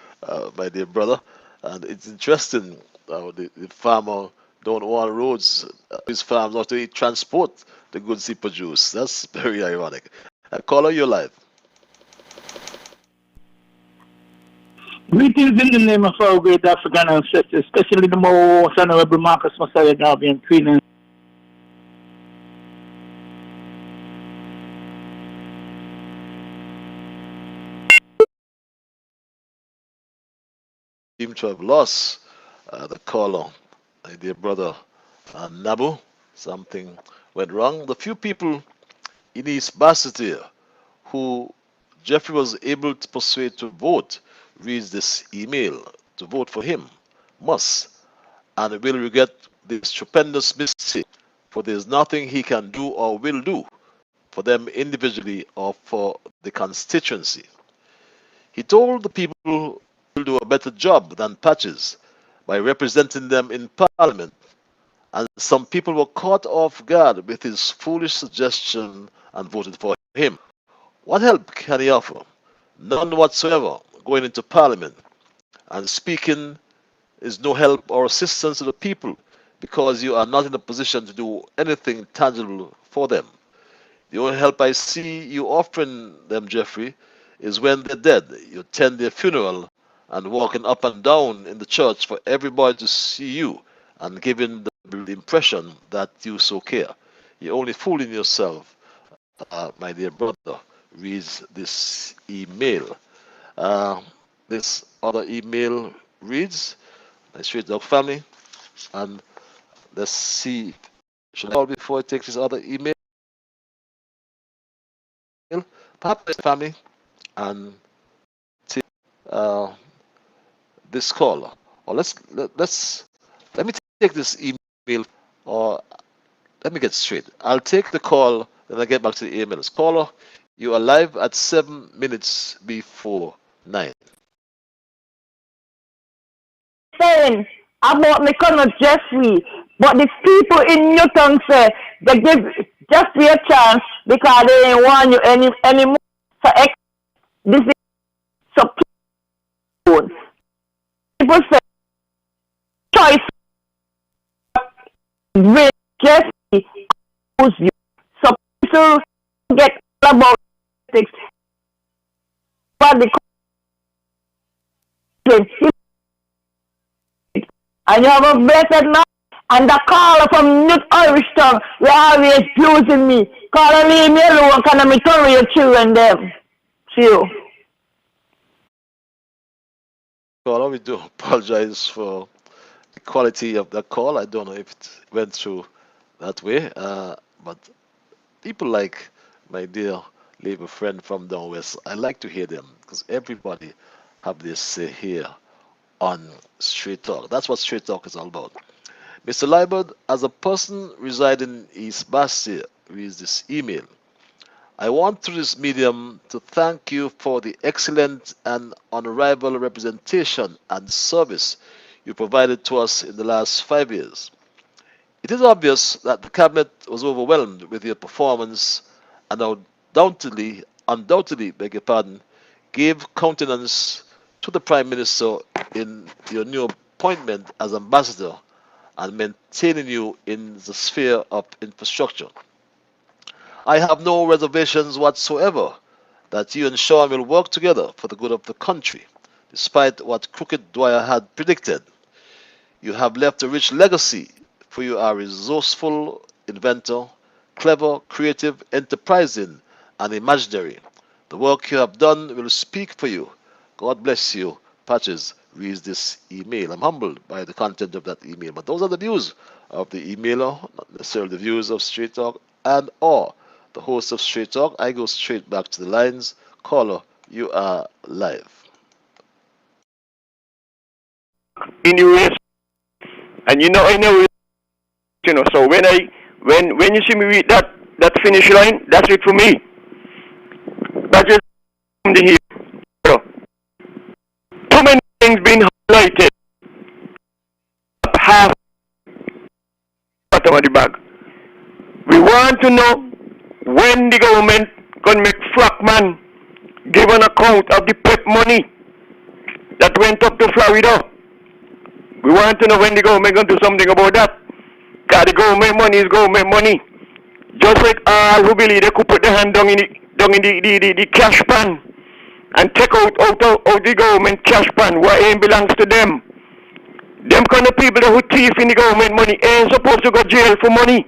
my dear brother, and it's interesting the farmer don't want roads, his farms not to transport the goods he produce. That's very ironic. Caller, you're live. Greetings in the name of our great African ancestors, especially the most honorable Marcus Messiah Garvey and Queen and Seem to have lost the caller, my dear brother Nabu. Something went wrong. The few people in East Basseterre who Jeffrey was able to persuade to vote reads this email to vote for him must and will regret this stupendous mistake, for there is nothing he can do or will do for them individually or for the constituency. He told the people will do a better job than Patches by representing them in Parliament, and some people were caught off guard with his foolish suggestion and voted for him. What help can he offer? None whatsoever. Going into Parliament and speaking is no help or assistance to the people because you are not in a position to do anything tangible for them. The only help I see you offering them, Jeffrey, is when they're dead. You attend their funeral and walking up and down in the church for everybody to see you and giving the impression that you so care. You're only fooling yourself, my dear brother. Reads this email. This other email reads, my straight dog family, and let's see, should I call before I take this other email? Perhaps family, and take this call. Or let me take this email, or let me get straight. I'll take the call, then I get back to the emails. Caller, you are live at 7 minutes before 9. Saying about my cousin Jeffrey But the people in Newton say they give just be a chance because they ain't want you anymore. So this is so people say choice will just use you. So people get about politics, but the and you have a blessed night. And the caller from New Irish tongue, you always using me. Caller, leave me alone, can I turn your children them? See you. Caller, we do apologize for the quality of that call. I don't know if it went through that way, but people like my dear Labour friend from down west, I like to hear them because everybody have this say here on Straight Talk. That's what Straight Talk is all about. Mr. Liburd, as a person residing in East Bastia, reads this email. I want through this medium to thank you for the excellent and unrivaled representation and service you provided to us in the last 5 years. It is obvious that the Cabinet was overwhelmed with your performance and undoubtedly, beg your pardon, gave countenance to the Prime Minister in your new appointment as Ambassador and maintaining you in the sphere of infrastructure. I have no reservations whatsoever that you and Sean will work together for the good of the country, despite what Crooked Dwyer had predicted. You have left a rich legacy, for you are a resourceful inventor, clever, creative, enterprising, and imaginary. The work you have done will speak for you. God bless you. Patches reads this email. I'm humbled by the content of that email, but those are the views of the emailer, not necessarily the views of Straight Talk and or the host of Straight Talk. I go straight back to the lines. Caller, you are live. In the race, and I know, so when you see me read that finish line, that's it for me. That's just from the here. Too many things being highlighted. Half bottom of the bag. We want to know when the government gonna make Frackman give an account of the PEP money that went up to Florida. We want to know when the government gonna do something about that. Because the government money is government money. Just like all who believe they could put their hand down in the cash pan and take out the government cash pan what ain't belongs to them. Them kind of people who thief in the government money ain't supposed to go jail for money.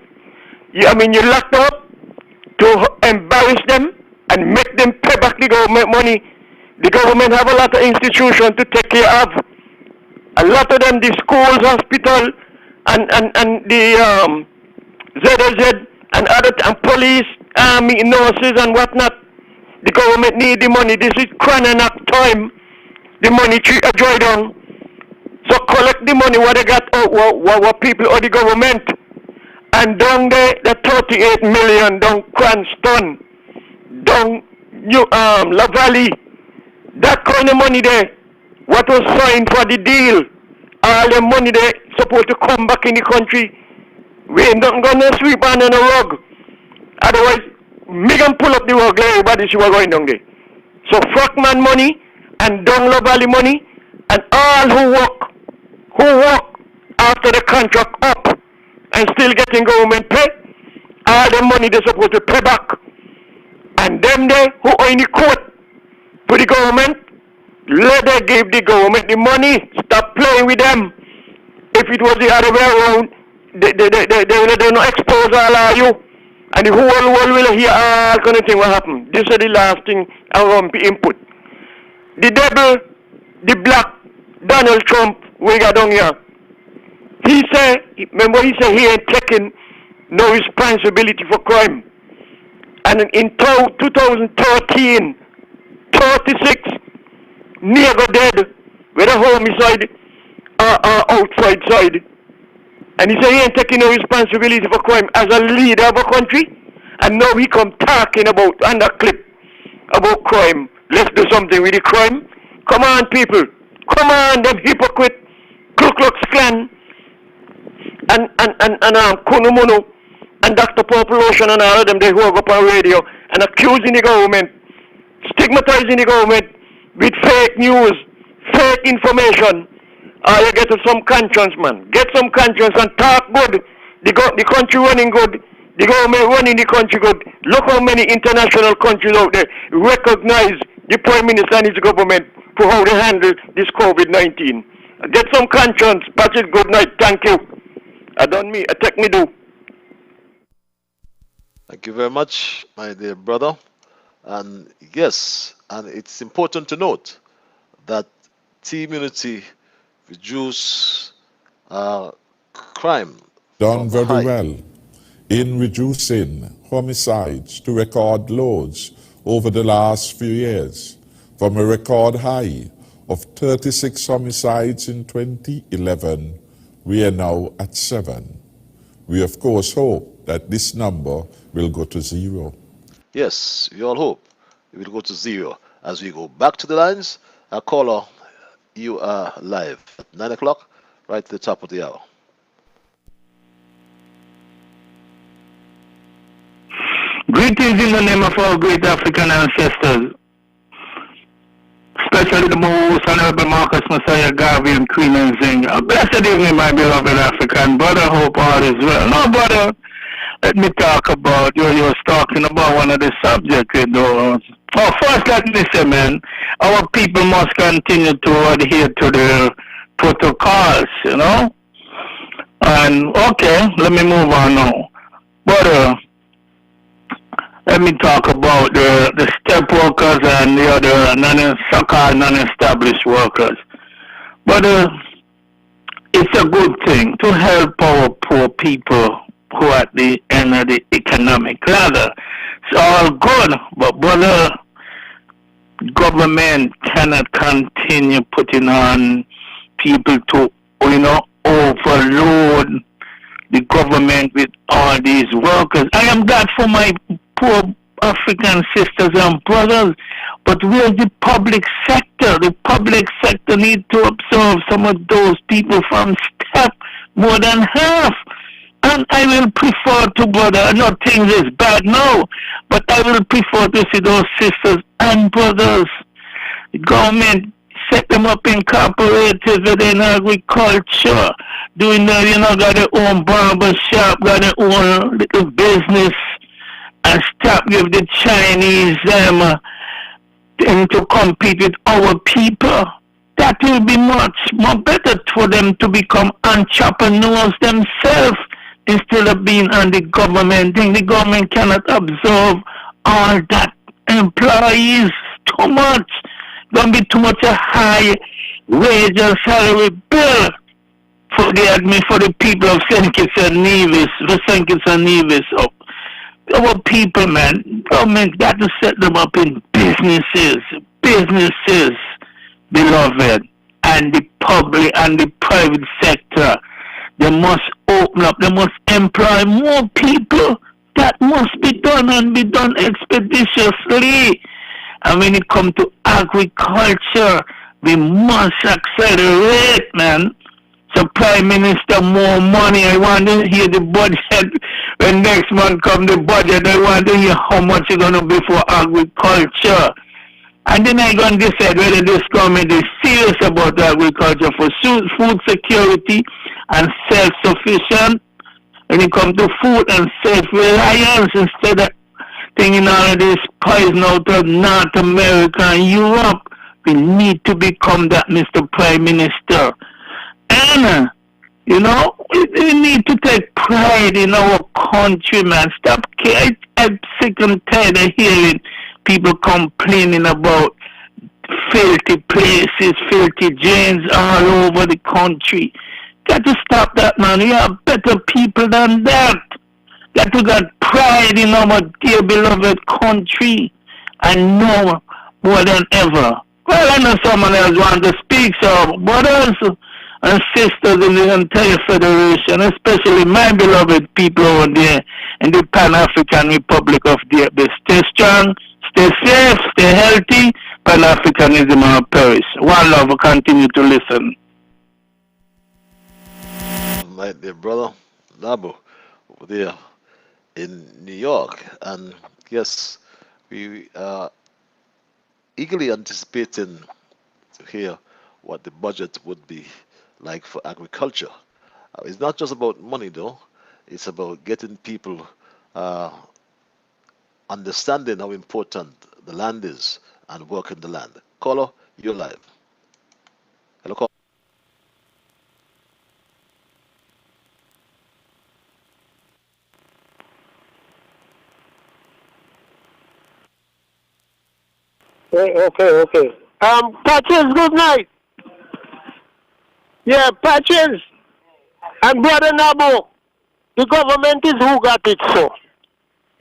You locked up to embarrass them and make them pay back the government money. The government have a lot of institutions to take care of. A lot of them, the schools, hospital, and the ZLZ and other and police, army, nurses and whatnot. The government need the money. This is crananak time. The money tree are dry down. So collect the money what they got out, what people or the government. And down there, the 38 million down Cranston, down La Valley, that kind of money there, what was signed for the deal, all the money there supposed to come back in the country. We ain't not gonna sweep under the rug. Otherwise, me can pull up the rug, let everybody see what's going down there. So Frackman money and down La Valley money and all who work after the contract up and still getting government pay, all the money they're supposed to pay back. And them there who are in the court for the government, let them give the government the money. Stop playing with them. If it was the other way around, they not expose all of you. And the whole world will hear all kind of thing what happen. This is the last thing I want to input. The devil, the black Donald Trump, we got down here. He said he ain't taking no responsibility for crime. And in 2013, 36 near got dead with a homicide outside side. And he said he ain't taking no responsibility for crime as a leader of a country. And now he come talking about, on that clip, about crime. Let's do something with the crime. Come on, people. Come on, them hypocrite Ku Klux Klan. and Kunumunu and Dr. Population and all of them, they who are up on radio and accusing the government, stigmatizing the government with fake news, fake information. You get some conscience, man. Get some conscience and talk good. The country running good. The government running the country good. Look how many international countries out there recognize the Prime Minister and his government for how they handle this COVID-19. Get some conscience. Patrick, good night. Thank you. I don't me. I take me do. Thank you very much, my dear brother. And yes, and it's important to note that team unity reduce crime Done from very high. well in reducing homicides to record lows over the last few years. From a record high of 36 homicides in 2011, we are now at 7. We of course hope that this number will go to 0. Yes, we all hope it will go to 0. As we go back to the lines, caller, you are live at 9 o'clock, right at the top of the hour. Greetings in the name of our great African ancestors, especially the most honorable Marcus Messiah Garvey and Queen and Zing. Blessed evening, my beloved African brother. Hope all is well. No, brother, let me talk about, you was talking about one of the subjects, you know. Oh, first, let me say, man, our people must continue to adhere to the protocols, you know. And, okay, let me move on now. But, let me talk about the step workers and the other so-called non-established workers. But it's a good thing to help our poor people who are at the end of the economic ladder. It's all good, but brother, government cannot continue putting on people to, you know, overload the government with all these workers. I am glad for my poor African sisters and brothers, but where's the public sector? The public sector needs to absorb some of those people from step more than half. And I will prefer to, brother, I know things is bad now, but I will prefer to see those sisters and brothers. The government set them up in cooperatives within agriculture, doing the, you know, got their own barber shop, got their own little business, and stop with the Chinese thing to compete with our people. That will be much more better for them to become entrepreneurs themselves instead of being on the government thing. The government cannot absorb all that employees. Too much. Don't be too much a high wage and salary bill for the people of St. Kitts and Nevis, the St. Kitts and Nevis. Our people, man, government got to set them up in businesses, beloved, and the public and the private sector. They must open up, they must employ more people. That must be done and be done expeditiously. And when it comes to agriculture, we must accelerate, man. So Prime Minister, more money. I want to hear the budget. When next month come the budget, I want to hear how much it's going to be for agriculture. And then I'm going to decide whether this government is serious about agriculture for food security and self-sufficient. When it comes to food and self-reliance, instead of thinking all of this poison out of North America and Europe, we need to become that, Mr. Prime Minister. And, you know, we need to take pride in our country, man. Stop. I'm sick and tired of hearing people complaining about filthy places, filthy drains all over the country. Got to stop that, man. We are better people than that. Got to get pride in our dear beloved country and know more than ever. Well, I know someone else wants to speak, so brothers and sisters in the entire federation, especially my beloved people over there in the Pan-African Republic of DRB. Stay strong, stay safe, stay healthy. Pan-Africanism will perish. One love, continue to listen. my dear brother Nabu over there in New York. And yes, we are eagerly anticipating to hear what the budget would be like for agriculture. It's not just about money, though. It's about getting people uh, understanding how important the land is and working the land. Caller, you're live. Hello, caller. Okay. Patches, good night. Yeah, Patches and Brother Nabu, the government is who got it so.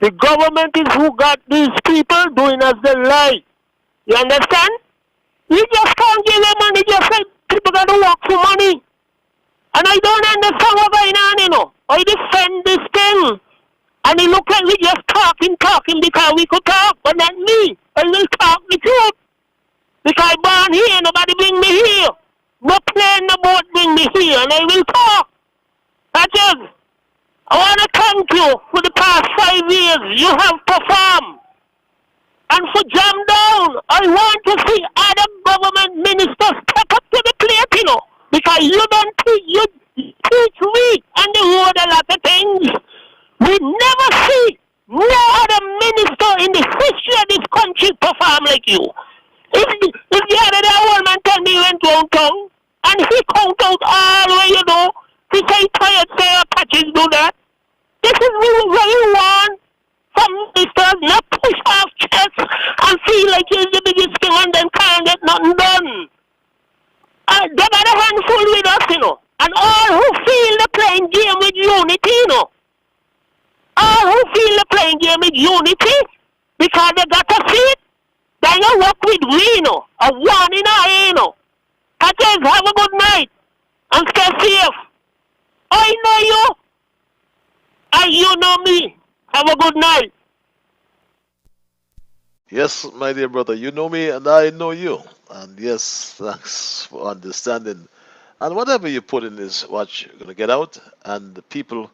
The government is who got these people doing as they like. You understand? You just can't give them money, just say people got to work for money. And I don't understand what's going on, you know. I defend this thing. And it look like we just talking because we could talk, but not me. I will talk the truth. Because I born here, nobody bring me here. No plane, no boat bring me here, and I will talk. Patches, I want to thank you for the past 5 years. You have performed. And for jam down, I want to see other government ministers step up to the plate, you know. Because you don't teach, you teach me and the world a lot of things. We never see no other minister in the history of this country perform like you. If the other day old man tell me he went downtown and he count out all the way, you know, he say tired, say Patches do that. This is what you want. Some ministers not push off chest and feel like he's the biggest thing and then can't get nothing done. They got a handful with us, you know. And all who feel the playing game with unity, you know. All who feel the playing game with unity because they got a seat, they don't work with we, you know. A one in our ear, you know. Patches, have a good night and stay safe. I know you and you know me. Have a good night. Yes, my dear brother, you know me and I know you. And yes, thanks for understanding. And whatever you put in is what you're going to get out. And the people,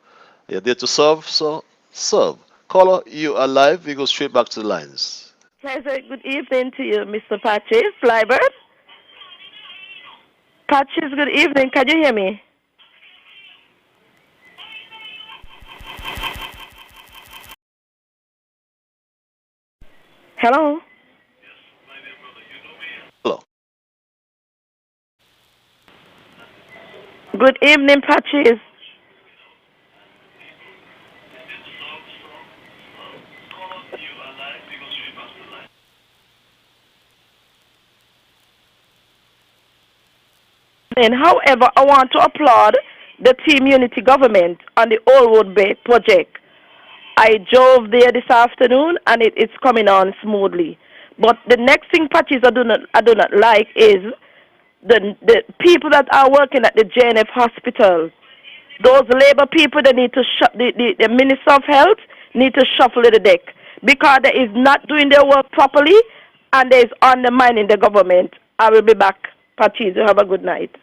you're there to serve, so serve. Caller, you are live. We go straight back to the lines. Pleasant good evening to you, Mr. Patches, Liburd. Patches, good evening. Can you hear me? Hello? Hello. Good evening, Patches. And however, I want to applaud the Team Unity government on the Old Road Bay project. I drove there this afternoon and it's coming on smoothly. But the next thing, Patches, I do not like is the people that are working at the JNF hospital. Those labor people, they need to the Minister of Health need to shuffle the deck because they is not doing their work properly and they is undermining the government. I will be back. Patches, you have a good night.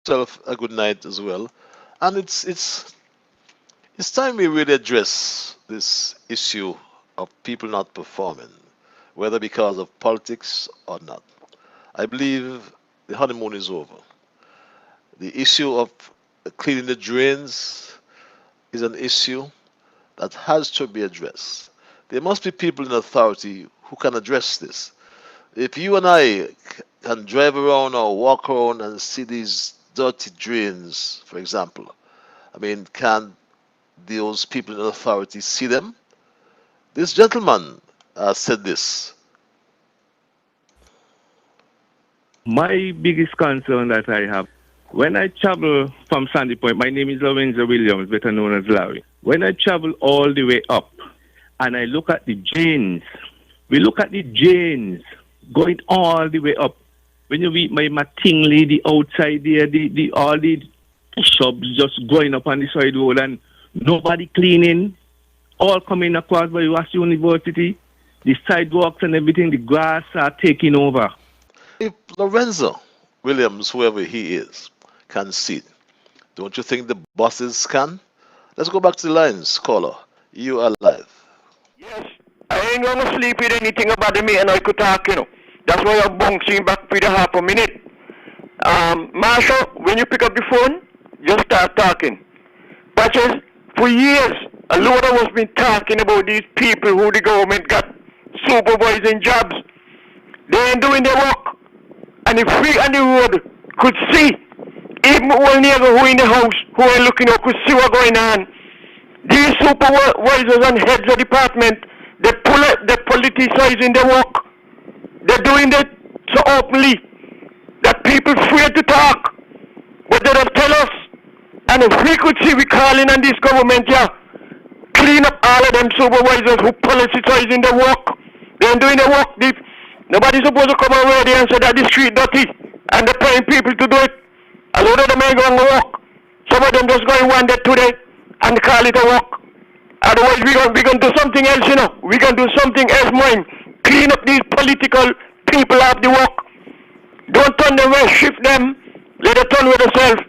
Self a good night as well. And it's time we really address this issue of people not performing, whether because of politics or not. I believe the honeymoon is over. The issue of cleaning the drains is an issue that has to be addressed. There must be people in authority who can address this. If you and I can drive around or walk around and see these dirty drains, for example, I mean, can those people in authority see them? This gentleman said this. My biggest concern that I have, when I travel from Sandy Point, my name is Lorenzo Williams, better known as Larry. When I travel all the way up and I look at the drains, we look at the drains going all the way up. When you read my Mattingly, the outside there, all the shrubs just growing up on the side road and nobody cleaning, all coming across by US University, the sidewalks and everything, the grass are taking over. If Lorenzo, Williams, whoever he is, can see it. Don't you think the bosses can? Let's go back to the lines, caller. You are live. Yes, I ain't gonna sleep with anything about the me and I could talk, you know. That's why I'm bouncing back for the half a minute. Marshall, when you pick up the phone, just start talking. Patches, for years, a lot of us been talking about these people who the government got supervising jobs. They ain't doing their work. And if we on the road could see, even old neighbor who in the house, who are looking up, could see what's going on. These supervisors and heads of department, they're politicizing their work. They're doing it so openly that people fear to talk. But they don't tell us. And if we could see, we calling on this government, yeah, clean up all of them supervisors who politicizing their work. They ain't doing their work. Nobody's supposed to come over there and say that the street dirty and they're paying people to do it. A lot of them ain't going to work. Some of them just going one day today and call it a work. Otherwise, we gonna do something else, you know. We gonna do something else, more. Clean up these political people off the work. Don't turn them away, shift them. Let them turn with themselves.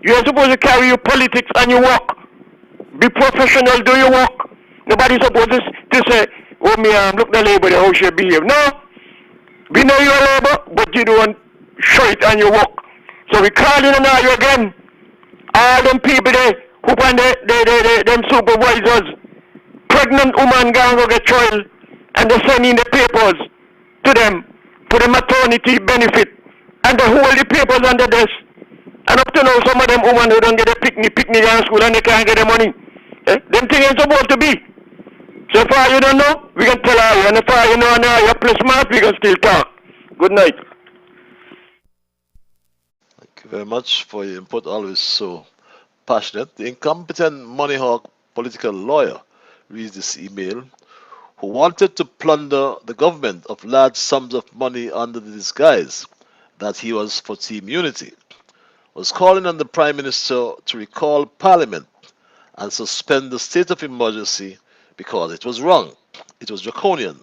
You are supposed to carry your politics and your work. Be professional, do your work. Nobody's supposed to say, oh, me, look the labor, how she behave. No. We know you're labor, but you don't show it on your work. So we calling on you again. All them people there who find them supervisors, pregnant woman go get child, and they send in the papers to them for the maternity benefit, and they hold the papers on the desk. And up to now, some of them women who don't get a picnic in school and they can't get the money. Them things ain't supposed to be. So far you don't know, we can tell you, and if you know now you're plus smart, we can still talk. Good night. Thank you very much for your input, always so passionate. The incompetent money hawk political lawyer reads this email, who wanted to plunder the government of large sums of money under the disguise that he was for Team Unity, was calling on the Prime Minister to recall Parliament and suspend the state of emergency because it was wrong, it was draconian,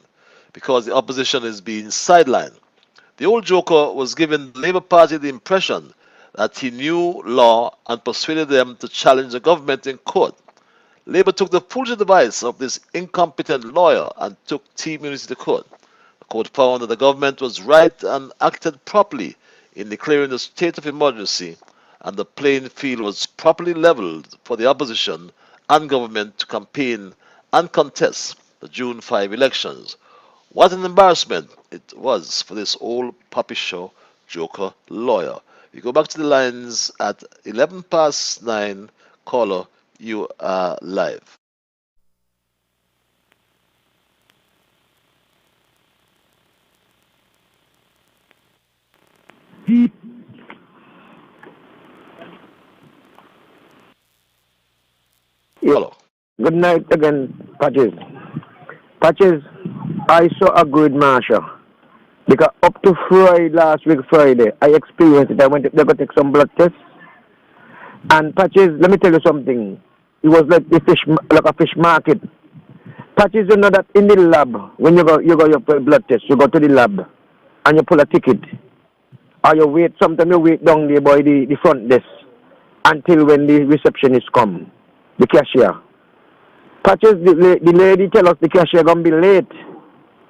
because the opposition is being sidelined. The old joker was giving the Labour Party the impression that he knew law and persuaded them to challenge the government in court. Labour took the foolish advice of this incompetent lawyer and took Team Unity to court. The court found that the government was right and acted properly in declaring the state of emergency, and the playing field was properly levelled for the opposition and government to campaign and contest the June 5 elections. What an embarrassment it was for this old puppy show joker lawyer. We go back to the lines at 11 past 9. Caller, you are live. Hello. Good night again, Patches. Patches, I saw a good Marshall. Because up to Friday, last week Friday, I experienced it. I went to take some blood tests. And Patches, let me tell you something. It was like a fish market. Patches, you know that in the lab, when you go your blood test, you go to the lab and you pull a ticket. Or you wait, sometimes you wait down there by the front desk until when the receptionist come, the cashier. Patches, the lady tell us the cashier gonna be late.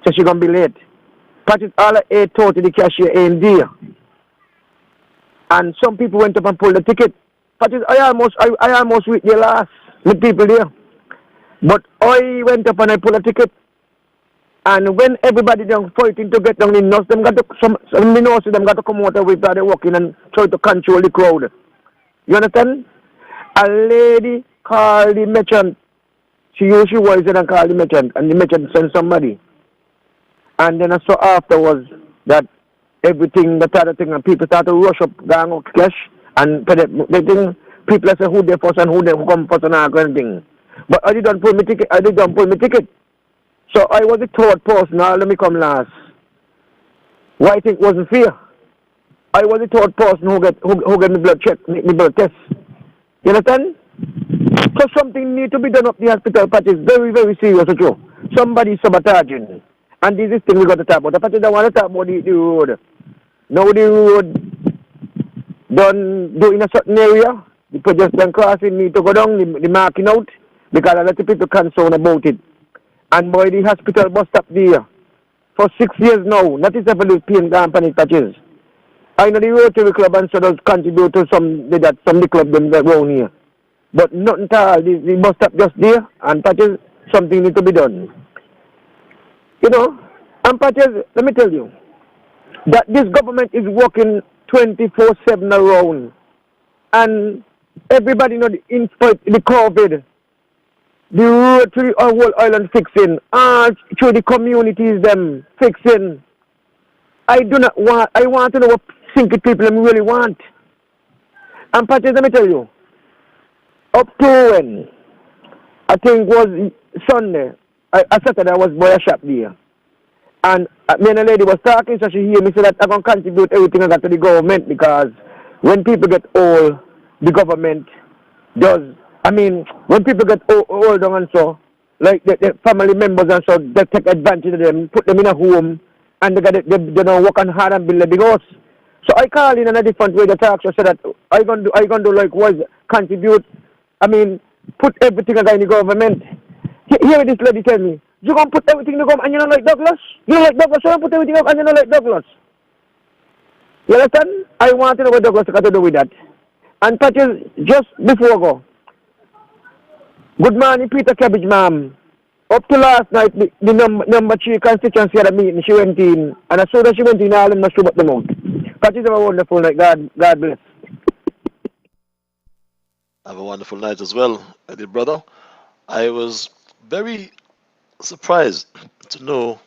So she gonna be late. Patches, all at 8:30 the cashier ain't there. And some people went up and pulled the ticket. Patches, I almost reached the last with people there. But I went up and I pulled a ticket. And when everybody down fighting to get down in nurse, them got to some nurses them got to come out of it, they walking and try to control the crowd. You understand? A lady called the merchant. She used her voice and called the merchant, and the merchant sent somebody. And then I saw afterwards that everything, the other thing, and people started to rush up, gang up cash, and they think people say who they first and who come first and all kind of thing. But I didn't pull my ticket. So I was the third person, now let me come last. Why I think it wasn't fair? I was the third person who get the blood check, the blood test. You understand? So something need to be done up the hospital, Patches. Very, very serious, Joe. Somebody sabotaging. And this is thing we got to talk about. The Patches don't want to talk about the road. Now the road, done do in a certain area. The pedestrian crossing need to go down, the marking out, because a lot of people concerned about it. And boy, the hospital bus stop there for 6 years now. Not is ever the pain company touches. I know the Rotary Club and so does contribute to some of the club them that around here. But nothing at all. The bus stop just there, and touches something need to be done. You know, and touches, let me tell you, that this government is working 24/7 around. And everybody know in spite the COVID, the road to the whole island fixing, all through the communities them fixing. I want to know what single people really want. And Patrick, let me tell you, up to when, I think was Sunday, Saturday I was by a shop there. And me and a lady was talking, so she hear me say that I'm going to contribute everything I got to the government, because when people get old, the government does, when people get old and so, like the family members and so, they take advantage of them, put them in a home, and they don't work on hard and build a big house. So I call in a different way to talk, so that I gonna do like was contribute, put everything in the government. Here this lady tell me, you gonna put everything in the government and you don't like Douglas? You don't like Douglas, so you put everything up and you don't like Douglas. You understand? I want to know what Douglas got to do with that. And touches just before I go. Good morning, Peter Cabbage, ma'am. Up to last night, the number 3 constituency had a meeting, she went in, and as soon as she went in, all of them must shoot up the mouth. Touches have a wonderful night. God bless. Have a wonderful night as well, my dear brother. I was very surprised to know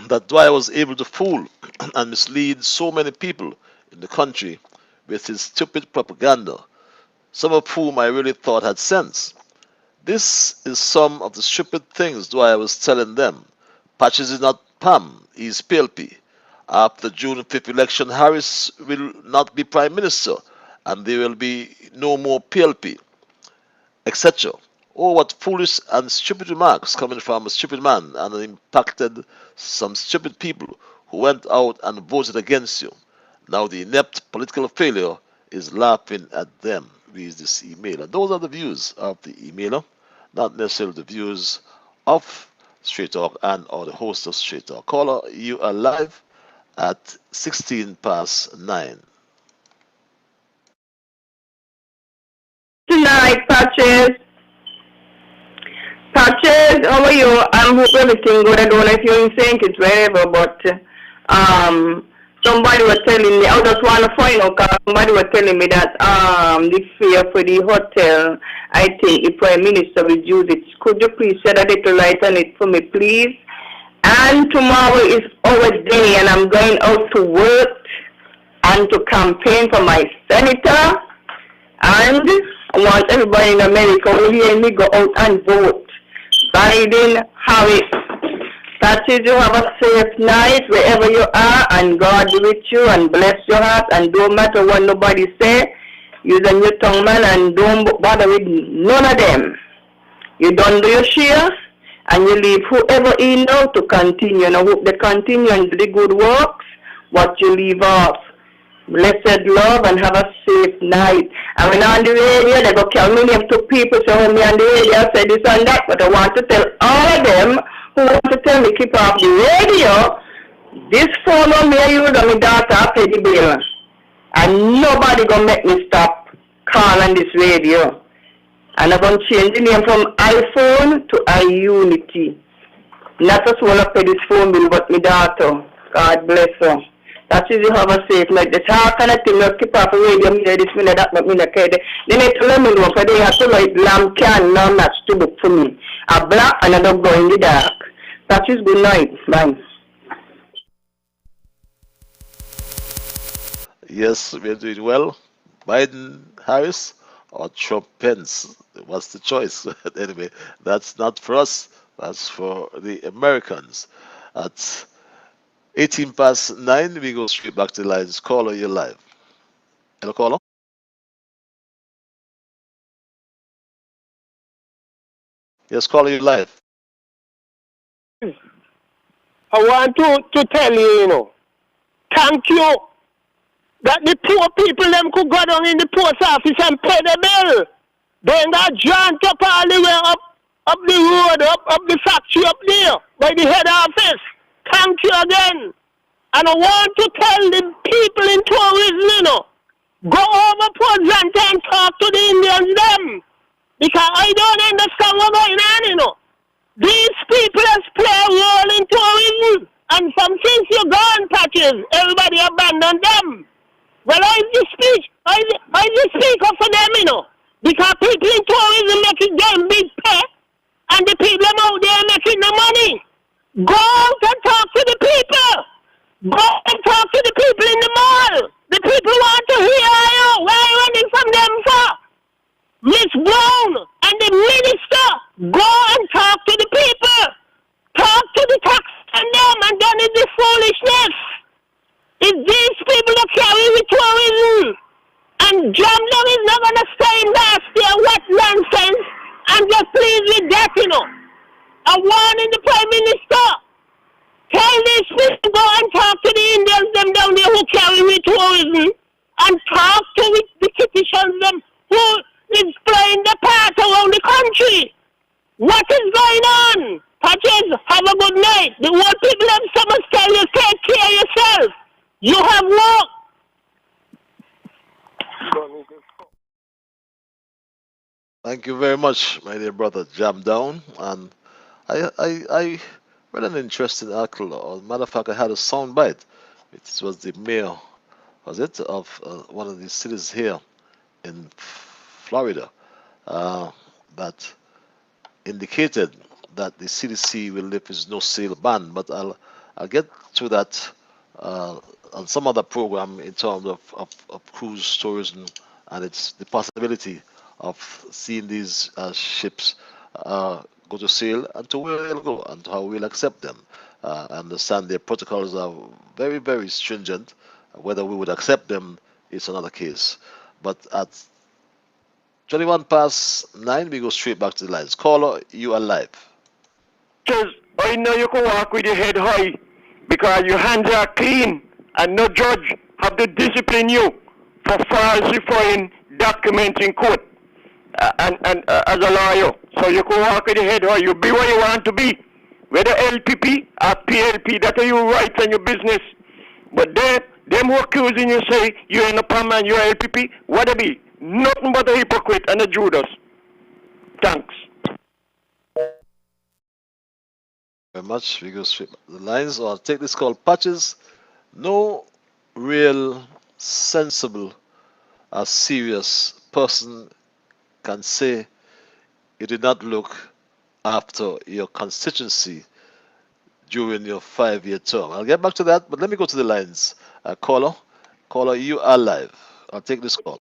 that Dwight was able to fool and mislead so many people in the country with his stupid propaganda, some of whom I really thought had sense. This is some of the stupid things Dwight was telling them. Patches is not Pam, he's PLP. After the June 5th election, Harris will not be Prime Minister, and there will be no more PLP, etc. Oh, what foolish and stupid remarks coming from a stupid man, and it impacted some stupid people who went out and voted against you. Now the inept political failure is laughing at them, reads this email. And those are the views of the emailer, not necessarily the views of Straight Talk and or the host of Straight Talk. Caller, you are live at 16 past 9. Tonight, Patches. Patches, how are you? I hope everything good. I don't know if you're in St. Kitts, wherever, but somebody was telling me, I just want to find out, because somebody was telling me that the fare for the hotel, I think the Prime Minister will use it. Could you please shed a little light on it for me, please? And tomorrow is our day, and I'm going out to work and to campaign for my senator. And I want everybody in America who hear me go out and vote. Biden, Harris. Patches, you have a safe night wherever you are, and God be with you and bless your heart, and don't matter what nobody say, use a new tongue, man, and don't bother with none of them. You don't do your share, and you leave whoever in now to continue, and I hope they continue and do the good works, what you leave off. Blessed love and have a safe night. And when on the radio, they go tell me to people, so when me on the radio, I say this and that, but I want to tell all of them who want to tell me keep off the radio, this phone on me, I use on my daughter, I pay the bill. And nobody gonna make me stop calling this radio. And I'm gonna change the name from iPhone to iUnity. Not just want to pay this phone bill, but my daughter. God bless her. That is, you have a safe night. The talk and a thing, you keep off the radio, me this minute, that, but me not care. They need to let me know, because they have to like lamb can now match to book for me. A black and a dog go in the dark. That is good night. Bye. Yes, we are doing well. Biden, Harris, or Trump, Pence. What's the choice? Anyway, that's not for us. That's for the Americans. At 18 past 9, we go straight back to the lines. Caller, you're live. Hello, caller. Yes, caller, you're live. I want to tell you, thank you, that the poor people them could go down in the post office and pay the bill. Then got jaunt up all the way up the road, up the factory up there by the head office. Thank you again. And I want to tell the people in tourism, you know, go over Port and talk to the Indians them. Because I don't understand what's going on, you know. These people has play a role in tourism. And since you're gone, Patches, everybody abandoned them. Well, I just speak up for them, you know. Because people in tourism making them big pay. And the people out there making the money. Go out and talk to the people. Go and talk to the people in the mall. The people want to hear you. Where are you running from them for? Miss Brown and the minister, go and talk to the people. Talk to the tax and them, and then it's the foolishness. It's these people that carry the tourism. And Jamdom is not going to stay in last year. What nonsense. I'm just pleased with that, you know. I'm warning the Prime Minister. Tell these people go and talk to the Indians them down there who carry the tourism. And talk to the citizens them who is playing the part around the country. What is going on? Patches, have a good night. The old people have so much tell you, take care of yourself. You have work. Thank you very much, my dear brother Jam Down. And I read an interesting article, or matter of fact, I had a sound bite. It was the mayor, was it, of one of the cities here in Florida, that indicated that the CDC will lift its no sale ban. But I'll get to that on some other program in terms of cruise tourism and it's the possibility of seeing these ships go to sail and to where they'll go and how we'll accept them. I understand their protocols are very, very stringent. Whether we would accept them is another case. But at 21 past 9, we go straight back to the lines. Caller, you are live. Because I know you can walk with your head high because your hands are clean and no judge have to discipline you for falsifying documents in court and as a lawyer. So you can walk with your head high. You be where you want to be. Whether LPP or PLP, that are your rights and your business. But them who accusing you say you're in a PAM and you're LPP, what they be? Nothing but a hypocrite and a Judas. Thanks. Very much. We go straight back to the lines. Or I'll take this call. Patches. No real sensible or serious person can say you did not look after your constituency during your 5-year term. I'll get back to that, but let me go to the lines. Caller, you are live. I'll take this call.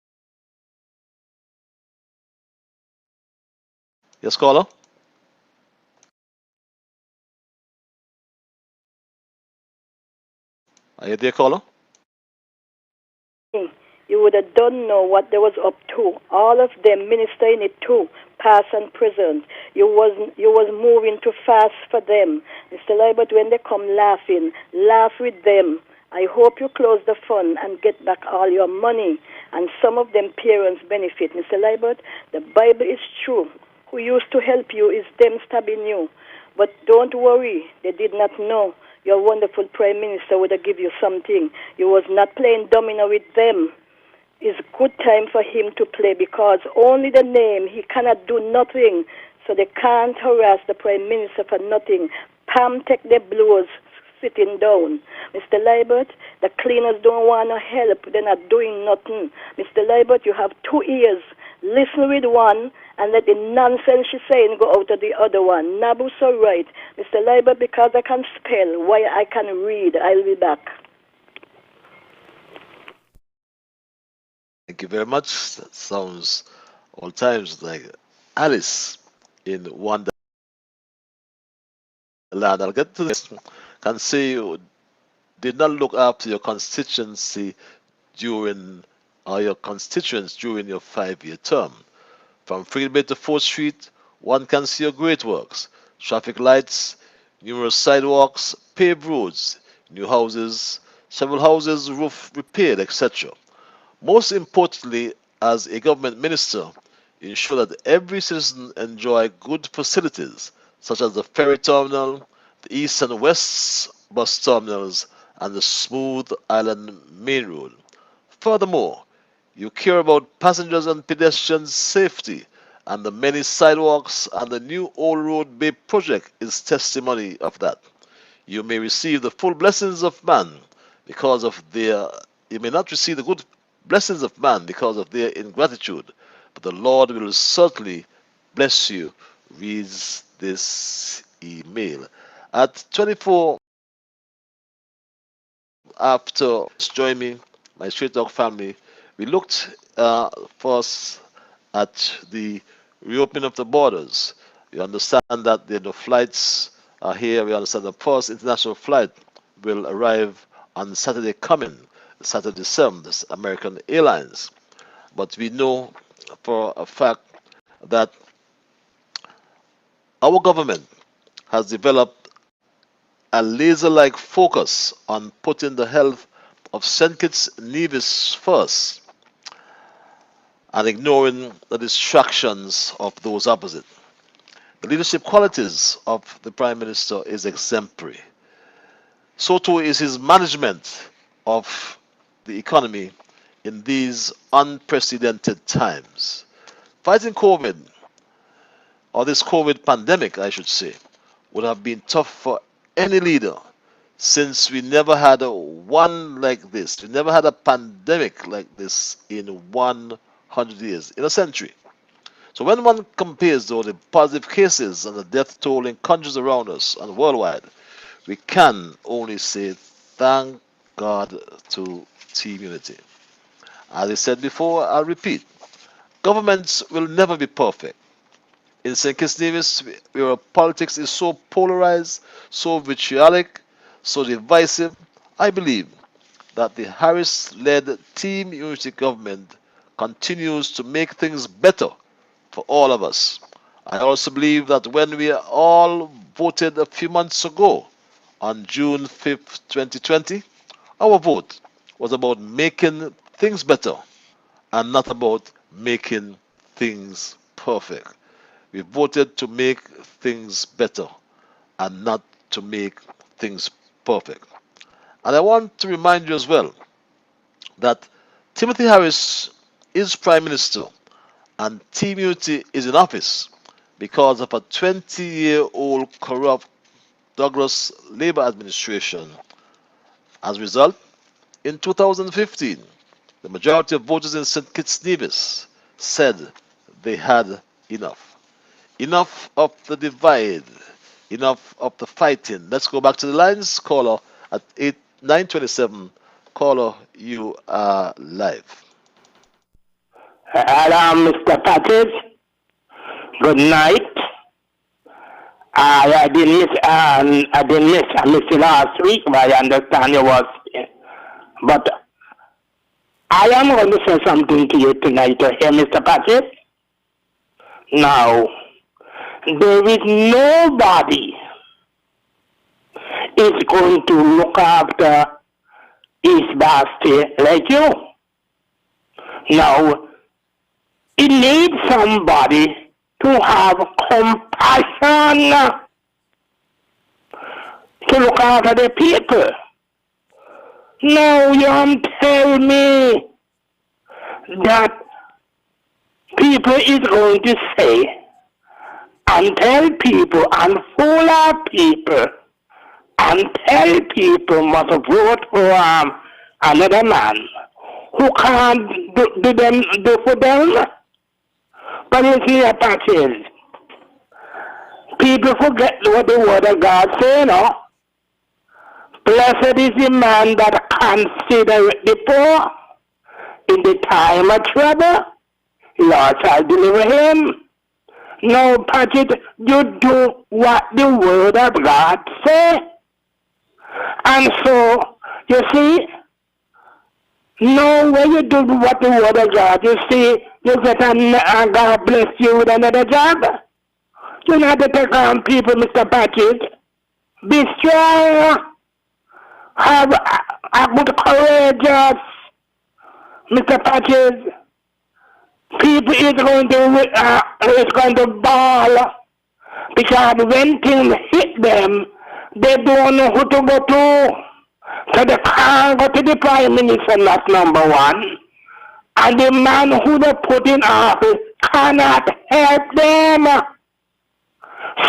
Yes, caller? Are you there, caller? You would have done know what they was up to. All of them ministering it too, past and present. You was moving too fast for them. Mr. Liburd, when they come laughing, laugh with them. I hope you close the fund and get back all your money. And some of them parents benefit. Mr. Liburd, the Bible is true. Who used to help you is them stabbing you. But don't worry, they did not know. Your wonderful Prime Minister would have given you something. You was not playing domino with them. It's a good time for him to play because only the name, he cannot do nothing. So they can't harass the Prime Minister for nothing. Pam take their blows sitting down. Mr. Liburd, the cleaners don't want to help. They're not doing nothing. Mr. Liburd, you have 2 ears. Listen with one and let the nonsense she's saying go out of the other one. Nabu so right. Mr. Liburd, because I can spell, why I can read, I'll be back. Thank you very much. That sounds all times like Alice in Wonderland. I'll get to this. Can say you did not look after your constituency during or your constituents during your 5-year term. From Freedom Bay to 4th Street, one can see your great works. Traffic lights, numerous sidewalks, paved roads, new houses, several houses roof repaired, etc. Most importantly, as a government minister, ensure that every citizen enjoy good facilities such as the ferry terminal, the east and west bus terminals, and the smooth island main road. Furthermore, you care about passengers and pedestrians' safety, and the many sidewalks and the new Old Road Bay project is testimony of that. You may receive the full blessings of man because of their you may not receive the good blessings of man because of their ingratitude, but the Lord will certainly bless you. Reads this email. At 24 after joining my Straight Talk family, we looked first at the reopening of the borders. We understand that the flights are here. We understand the first international flight will arrive on Saturday coming, Saturday 7th, American Airlines. But we know for a fact that our government has developed a laser-like focus on putting the health of St. Kitts Nevis first and ignoring the distractions of those opposite. The leadership qualities of the Prime Minister is exemplary. So too is his management of the economy in these unprecedented times. Fighting COVID, or this COVID pandemic, I should say, would have been tough for any leader since we never had one like this. We never had a pandemic like this in 100 years, in a century. So when one compares though the positive cases and the death toll in countries around us and worldwide, we can only say thank God to Team Unity. As I said before, I'll repeat, governments will never be perfect. In St. Kitts Nevis, where politics is so polarized, so vitriolic, so divisive, I believe that the Harris-led Team Unity government continues to make things better for all of us. I also believe that when we all voted a few months ago on June 5th, 2020, our vote was about making things better and not about making things perfect. We voted to make things better and not to make things perfect. And I want to remind you as well that Timothy Harris is Prime Minister and Team Unity is in office because of a 20-year-old corrupt Douglas Labour administration. As a result, in 2015, the majority of voters in St. Kitts Nevis said they had enough. Enough of the divide, enough of the fighting. Let's go back to the lines. Caller at 927. Caller, you are live. Hello, Mr. Patrick. Good night. I missed you last week, but I understand you was. But I am going to say something to you tonight, okay, Mr. Patrick? Now, there is nobody is going to look after East Basti like you. Now, it needs somebody to have compassion to look after the people. Now you tell me that people is going to say and tell people and fool our people and tell people must vote for another man who can't do for them. But you see, Apaches, people forget what the word of God says, no? Blessed is the man that considereth the poor in the time of trouble. Lord shall deliver him. No, Patrick, you do what the word of God says. And so, you see, no, when you do what the word of God, you see, you get God bless you with another job. You don't have to take on people, Mr. Patrick. Be strong. Have a good courageous, Mr. Patches. People is going to ball because when things hit them, they don't know who to go to. So they can't go to the Prime Minister, that's number one. And the man who they put in office cannot help them.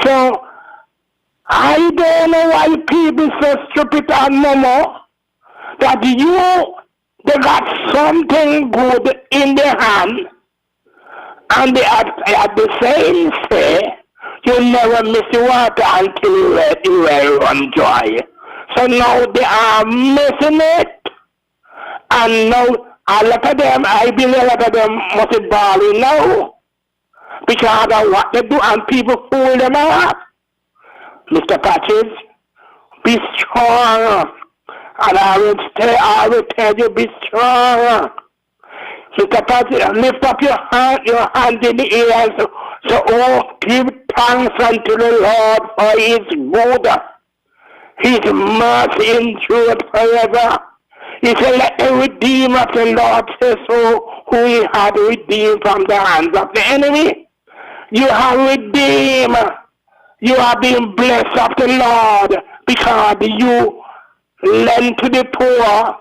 So I don't know why people so stupid and momo that they got something good in their hand, and they at the same say, you never miss the water until you will run dry. So now they are missing it, and now a lot of them, I believe a lot of them must be balling now because of what they do, and people fool them out. Mr. Patches, be strong, and I will tell you, be strong. Mr. Patches, lift up your hand in the air, so give thanks unto the Lord for his good. His mercy endureth forever. He said, let the redeemer of the Lord say so, who he had redeemed from the hands of the enemy. You are redeemed. You are being blessed of the Lord because you lend to the poor.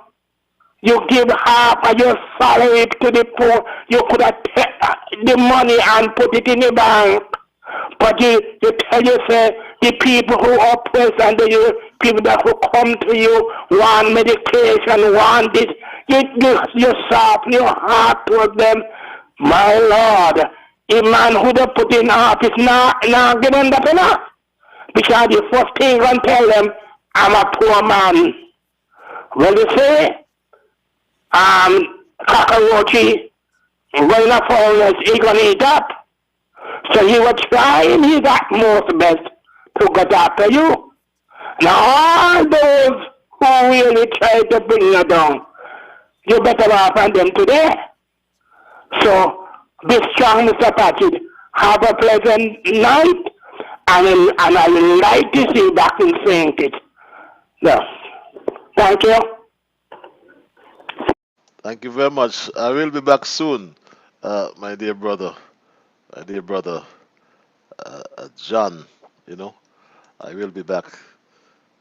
You give half of your salary to the poor. You could have taken the money and put it in the bank. But you tell yourself, the people who oppress and the people that who come to you want medication, want this, you soften your heart toward them. My Lord, a man who they put in office now give them that enough. Because the first thing you can tell them, I'm a poor man. Well, you say, cockroachy, when a foreigner he gonna eat up. So he was trying his utmost best to get after you. Now all those who really try to bring you down, you better off on them today. So be strong, Mr. Patrick. Have a pleasant night, and I would like to see you back in St. Kitts. No. Thank you. Thank you very much. I will be back soon, my dear brother. My dear brother, John, you know, I will be back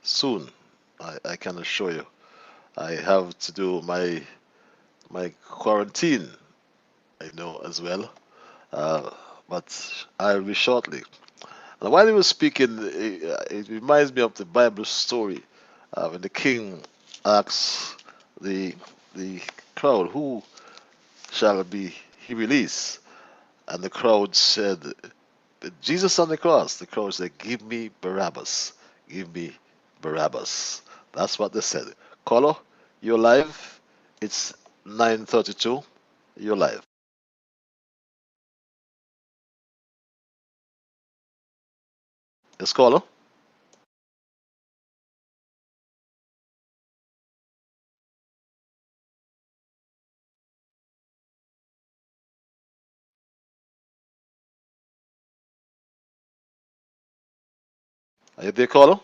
soon. I can assure you. I have to do my quarantine, as well. Uh, but I'll be shortly. And while he was speaking, it reminds me of the Bible story when the king asks the the crowd, "Who shall be he released?" And the crowd said, Jesus on the cross. The crowd said, "Give me Barabbas. Give me Barabbas." That's what they said. Caller, you're live. It's 9:32. You're live. Yes, caller. Are you there, caller?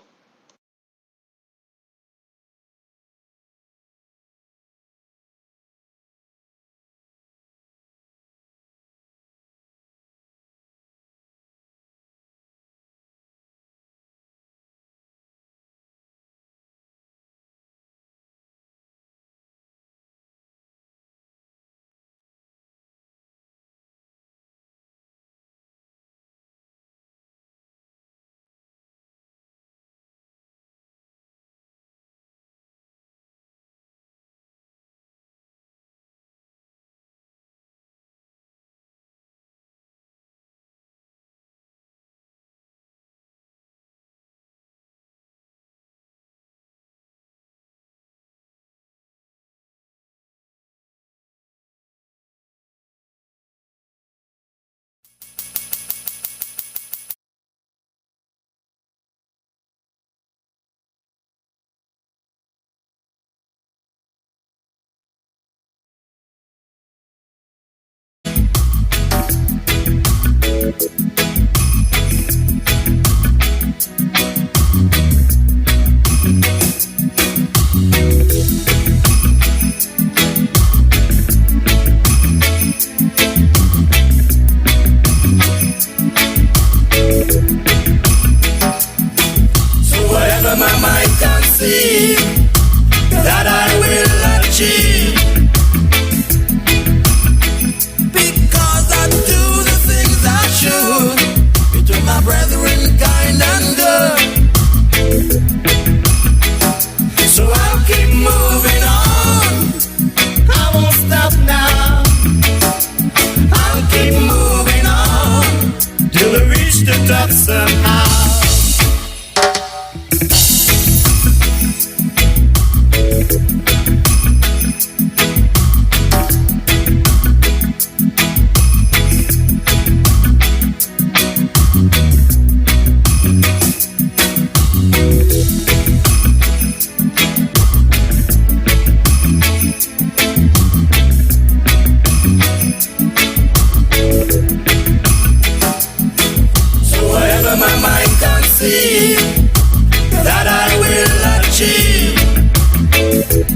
Because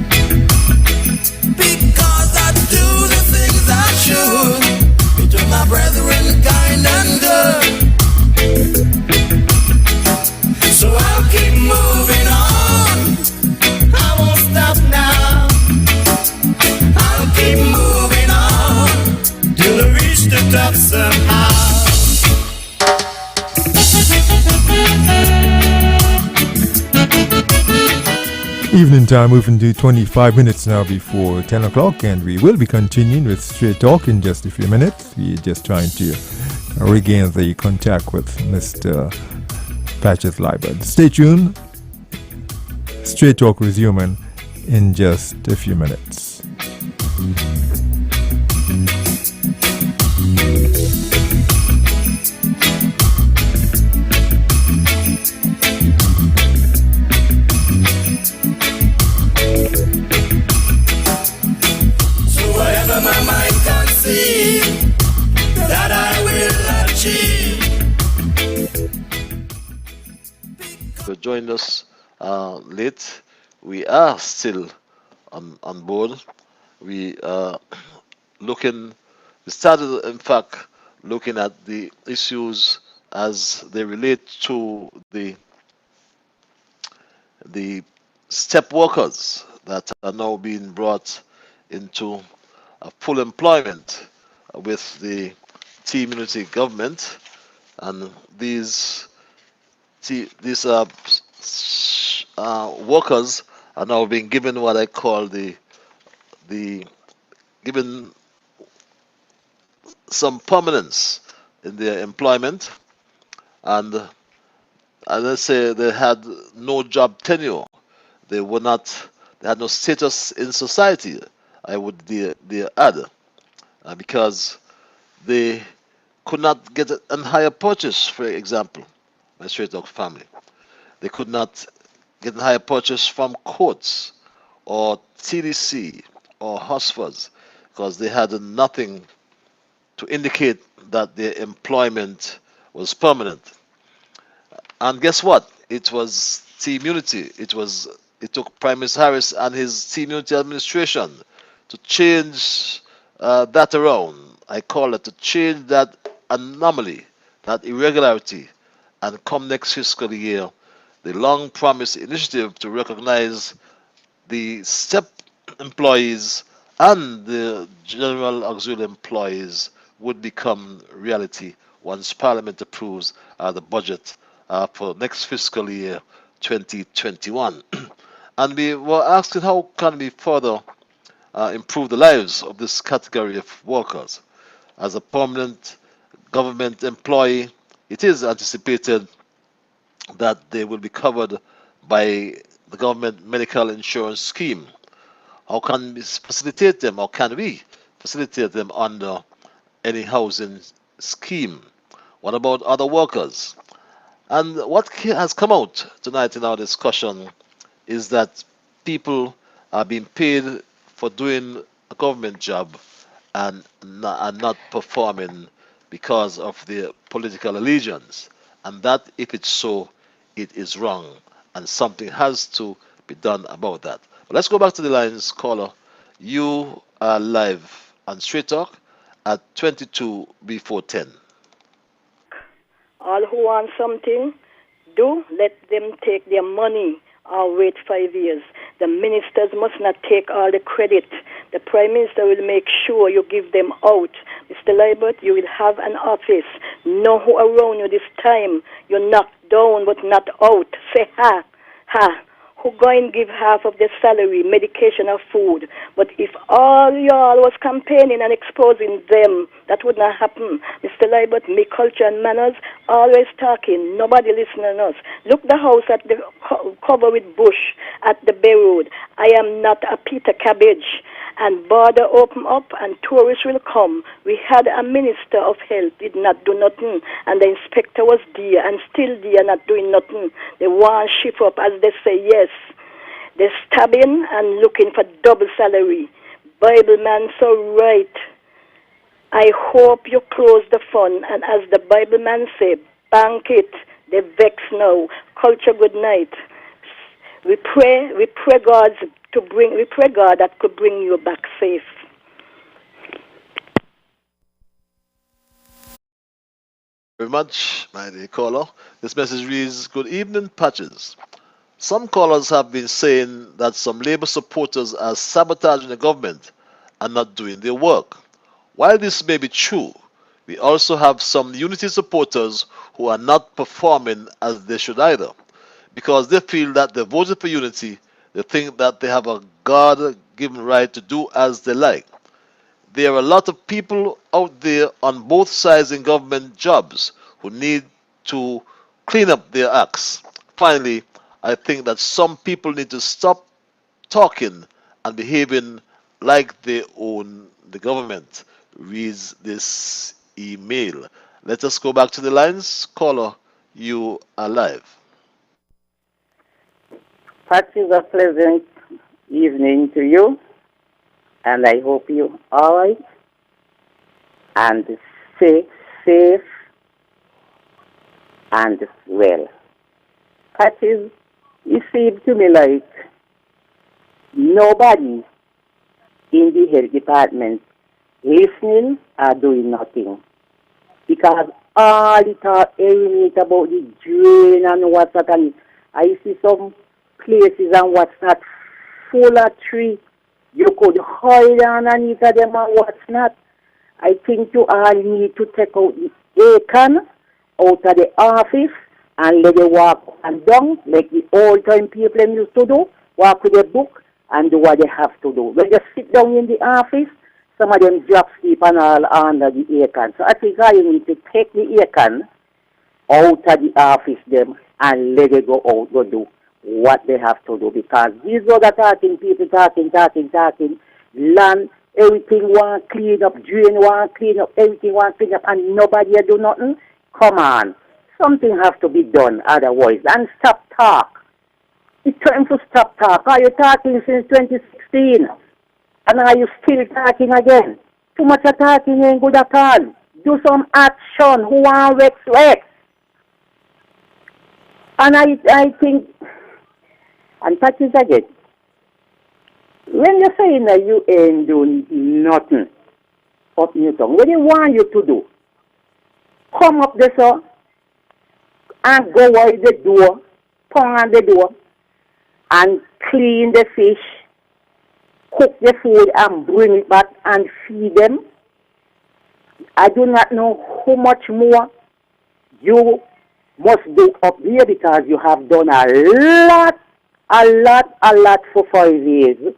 I do the things I should, to my brethren kind and good. So I'll keep moving on, I won't stop now. I'll keep moving on, till I reach the top somehow. Evening time, moving to 25 minutes now before 10 o'clock, and we will be continuing with Straight Talk in just a few minutes. We're just trying to regain the contact with Mr. Patches Liburd. Stay tuned. Straight Talk resuming in just a few minutes. My mind conceive that I will achieve. You joined us late. We are still on board. We looking. We started, in fact, looking at the issues as they relate to the step workers that are now being brought into full employment with the team unity government, and these workers are now being given what I call the given some permanence in their employment, and as I say, they had no job tenure. They were not. They had no status in society. I would add, because they could not get a higher purchase. For example, my straight talk family, they could not get a higher purchase from courts or TDC or Hosfors because they had nothing to indicate that their employment was permanent. And guess what? It was Team Unity. It took Prime Minister Harris and his Team Unity administration to change that around. I call it to change that anomaly, that irregularity, and come next fiscal year, the long promised initiative to recognize the STEP employees and the general auxiliary employees would become reality once Parliament approves the budget for next fiscal year 2021. And we were asking how can we further improve the lives of this category of workers. As a permanent government employee, it is anticipated that they will be covered by the government medical insurance scheme. How can we facilitate them? How can we facilitate them under any housing scheme? What about other workers? And what has come out tonight in our discussion is that people are being paid for doing a government job and not performing because of their political allegiance. And that, if it's so, it is wrong. And something has to be done about that. But let's go back to the lines, caller. You are live on Straight Talk at 22 before 10. All who want something, let them take their money or wait 5 years. The ministers must not take all the credit. The Prime Minister will make sure you give them out. Mr. Liburd, you will have an office. Know who around you this time. You're knocked down but not out. Say ha, ha. Who going to give half of their salary, medication or food? But if all y'all was campaigning and exposing them, that would not happen. Mr. Liburd, me culture and manners, always talking, nobody listening to us. Look the house at the cover with bush at the Bay Road. I am not a Peter Cabbage. And border open up and tourists will come. We had a minister of health, did not do nothing. And the inspector was there and still there, not doing nothing. They want shift up, as they say, yes. They're stabbing and looking for double salary. Bible man so right. I hope you close the fund. And as the Bible man said, bank it. They vex now. Culture, good night. We pray God's we pray God that could bring you back safe. Very much, my dear caller. This message reads, Good evening, Patches. Some callers have been saying that some Labour supporters are sabotaging the government and not doing their work. While this may be true, we also have some Unity supporters who are not performing as they should either. Because they feel that they voted for Unity, they think that they have a God given right to do as they like. There are a lot of people out there on both sides in government jobs who need to clean up their acts. Finally, I think that some people need to stop talking and behaving like they own the government. Reads this email. Let us go back to the lines. Caller, you are live. Patches, a pleasant evening to you, and I hope you all right and safe and well. Patches, it seems to me like nobody in the health department listening or doing nothing. Because all the talk every minute about the drain and what's that, and I see some places and what's not full of tree. You could hide underneath of them and what's not. I think you all need to take out the acorn out of the office and let it walk and down like the old time people used to do. Walk with a book and do what they have to do. When they sit down in the office, some of them drop sleep and all under the acorn. So I think I need to take the acorn out of the office them and let it go out, go do what they have to do. Because these other talking people, talking, land, everything want clean up, drain want clean up, everything want clean up, and nobody do nothing. Come on. Something has to be done otherwise. And stop talk. It's time to stop talk. Are you talking since 2016? And are you still talking again? Too much of talking ain't good at all. Do some action. Who want Rex? And I think, and Patches again, when you're saying that you ain't doing nothing up in your tongue, what they want you to do, come up there, sir, and go out the door, pound on the door, and clean the fish, cook the food and bring it back and feed them. I do not know how much more you must do up here because you have done a lot for 5 years.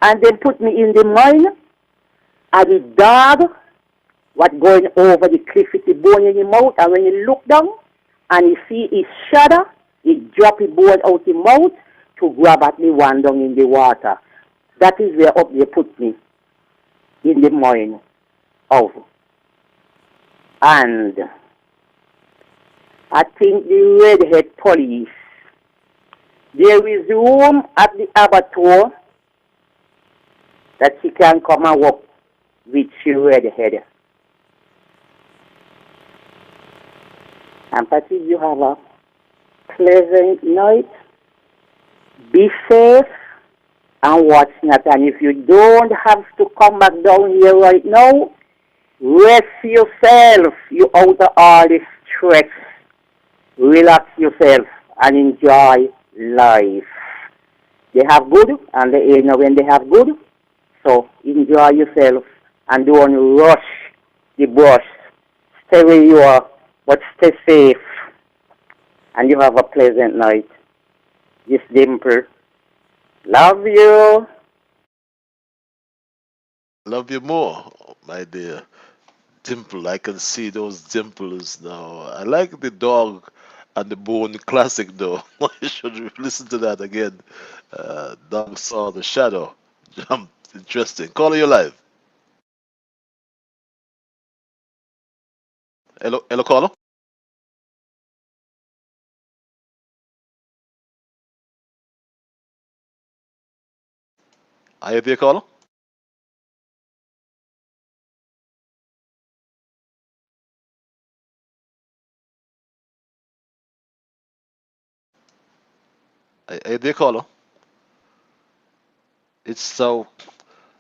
And then put me in the mind of the dog what going over the cliff with the bone in the mouth, and when you look down and you see his shadow, he drop his bone out the mouth to grab at the one down in the water. That is where up they put me in the mind of. And I think the redhead police, there is room at the abattoir that she can come and work with she redhead. And Patty, you have a pleasant night. Be safe and watch not. And if you don't have to come back down here right now, rest yourself. You out of all this stress. Relax yourself and enjoy life. They have good and they ain't know when they have good. So enjoy yourself and don't rush the bus. Stay where you are, but stay safe. And you have a pleasant night. This Dimple. Love you. Love you more, my dear dimple. I can see those dimples now. I like the dog and the bone classic though. You should listen to that again. Dog saw the shadow. Jump. Interesting. Caller, you live. Hello, caller. Are you there, caller? Are you there, caller? It's so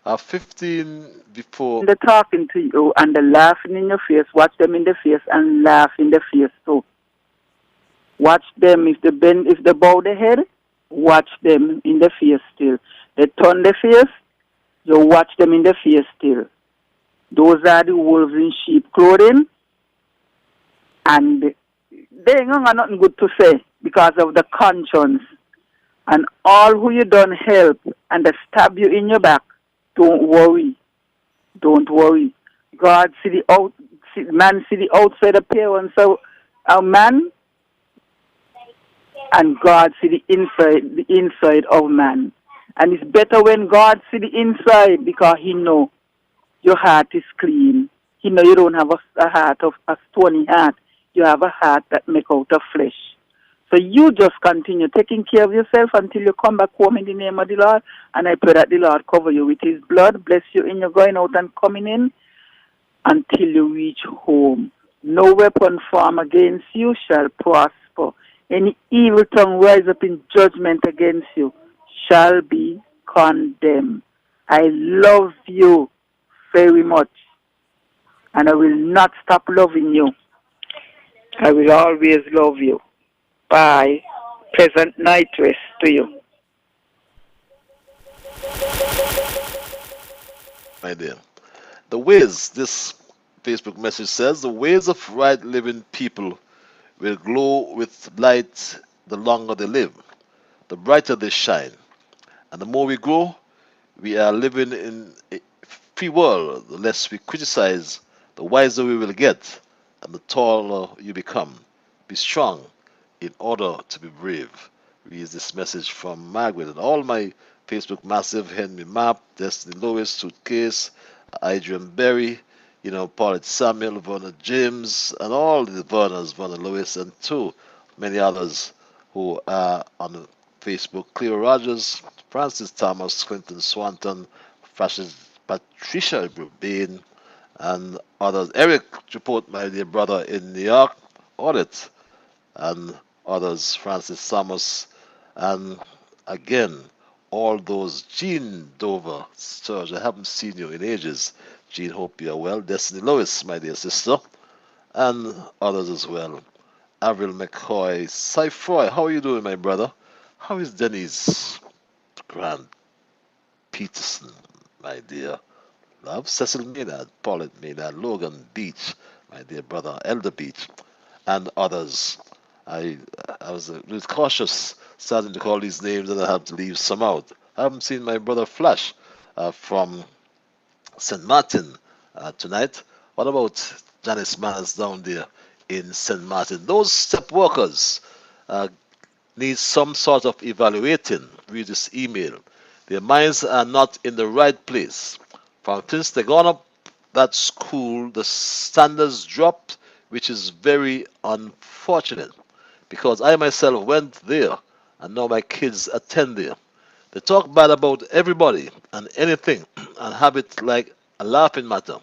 15 before. They're talking to you and they're laughing in your face. Watch them in the face and laugh in the face too. Watch them if they bow their head, watch them in the face still. They turn their face, you watch them in the face still. Those are the wolves in sheep clothing, and they ain't got nothing good to say because of the conscience. And all who you don't help and they stab you in your back, don't worry. Don't worry. God man see the outside appearance of a man, and God see the inside of man. And it's better when God see the inside because he know your heart is clean. He know you don't have a heart of a stony heart. You have a heart that make out of flesh. So you just continue taking care of yourself until you come back home in the name of the Lord. And I pray that the Lord cover you with his blood, bless you in your going out and coming in until you reach home. No weapon formed against you shall prosper. Any evil tongue rise up in judgment against you shall be condemned. I love you very much, and I will not stop loving you. I will always love you. Bye. Pleasant night rest to you. My dear. The ways, this Facebook message says, the ways of right living people will glow with light the longer they live, the brighter they shine. And the more we grow, we are living in a free world. The less we criticize, the wiser we will get, and the taller you become. Be strong in order to be brave. Reads this message from Margaret and all my Facebook massive Henry Map, Destiny Lewis, Suitcase, Adrian Berry, Paulette Samuel, Verna James, and all the Verners, Verna Lewis, and many others who are on Facebook. Cleo Rogers, Francis Thomas, Clinton Swanton, Patricia Bain, and others. Eric Report, my dear brother in New York, Audit, and others, Francis Thomas, and again, all those. Jean Dover, Serge, I haven't seen you in ages. Jean, hope you are well. Destiny Lewis, my dear sister, and others as well. Avril McCoy, Cy Froy, how are you doing, my brother? How is Denise Grant Peterson, my dear love? Cecil Maynard, Paulette Maynard, Logan Beach, my dear brother, Elder Beach, and others. I was a little cautious starting to call these names, and I have to leave some out. I haven't seen my brother Flash from St. Martin tonight. What about Janice Manners down there in St. Martin? Those step workers uh, need some sort of evaluating. Read this email. Their minds are not in the right place. From since they gone up that school, the standards dropped, which is very unfortunate because I myself went there and now my kids attend there. They talk bad about everybody and anything and have it like a laughing matter.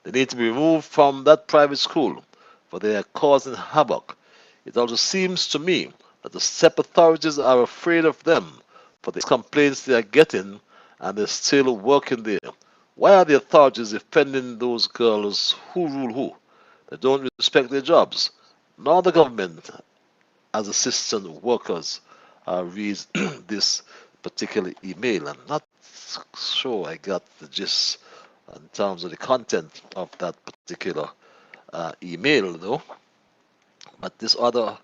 They need to be removed from that private school, for they are causing havoc. It also seems to me that the SEP authorities are afraid of them for the complaints they are getting and they're still working there. Why are the authorities defending those girls who rule who? They don't respect their jobs, nor the government as assistant workers. Reads this particular email. I'm not sure I got the gist in terms of the content of that particular email, though. But this other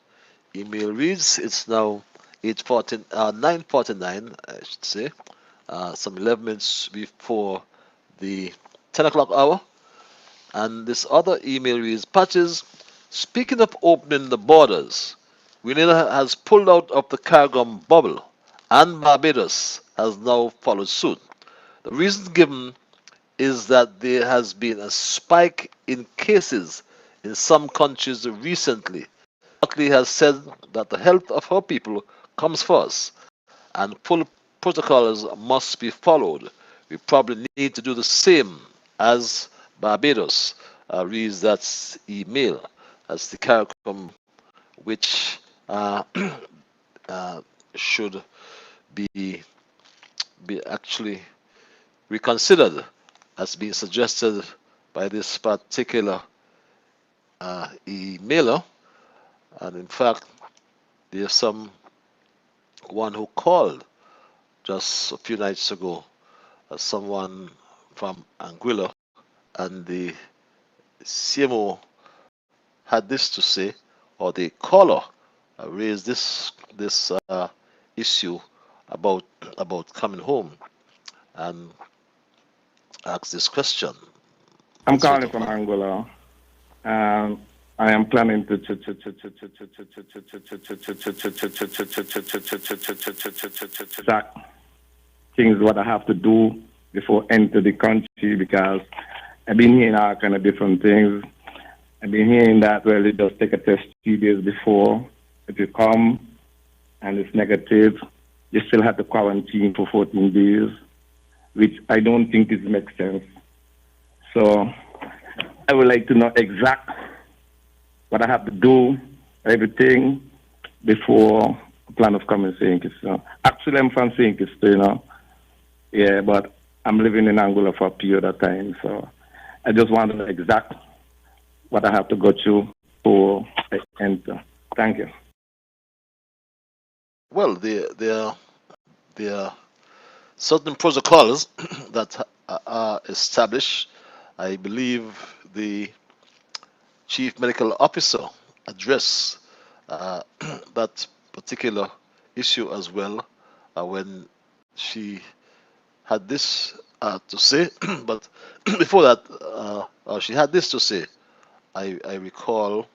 email reads, it's now 9:49, I should say, some 11 minutes before the 10 o'clock hour. And this other email reads, Patches, speaking of opening the borders, Grenada has pulled out of the CARICOM bubble, and Barbados has now followed suit. The reason given is that there has been a spike in cases in some countries recently. Buckley has said that the health of her people comes first, and full protocols must be followed. We probably need to do the same as Barbados. Reads that email as the CARICOM, which uh, should be be actually reconsidered, as being suggested by this particular emailer. And in fact, there's someone who called just a few nights ago, someone from Anguilla, and the CMO had this to say, or the caller raised this issue about coming home and asked this question. I'm calling from Angola. I am planning to things what I have to do before enter the country, because I've been hearing all kind of different things. I've been hearing that, well, you just take a test 2 days before. If you come and it's negative, you still have to quarantine for 14 days, which I don't think it makes sense. So I would like to know exact what I have to do, everything, before the plan of coming to St. Kitts. Actually, I'm from St. Kitts, yeah, but I'm living in Angola for a period of time, so I just want to know exact what I have to go through for enter. Thank you. Well, there are certain protocols that are established. I believe the chief medical officer addressed that particular issue as well when she had this to say. But before that, she had this to say. I recall,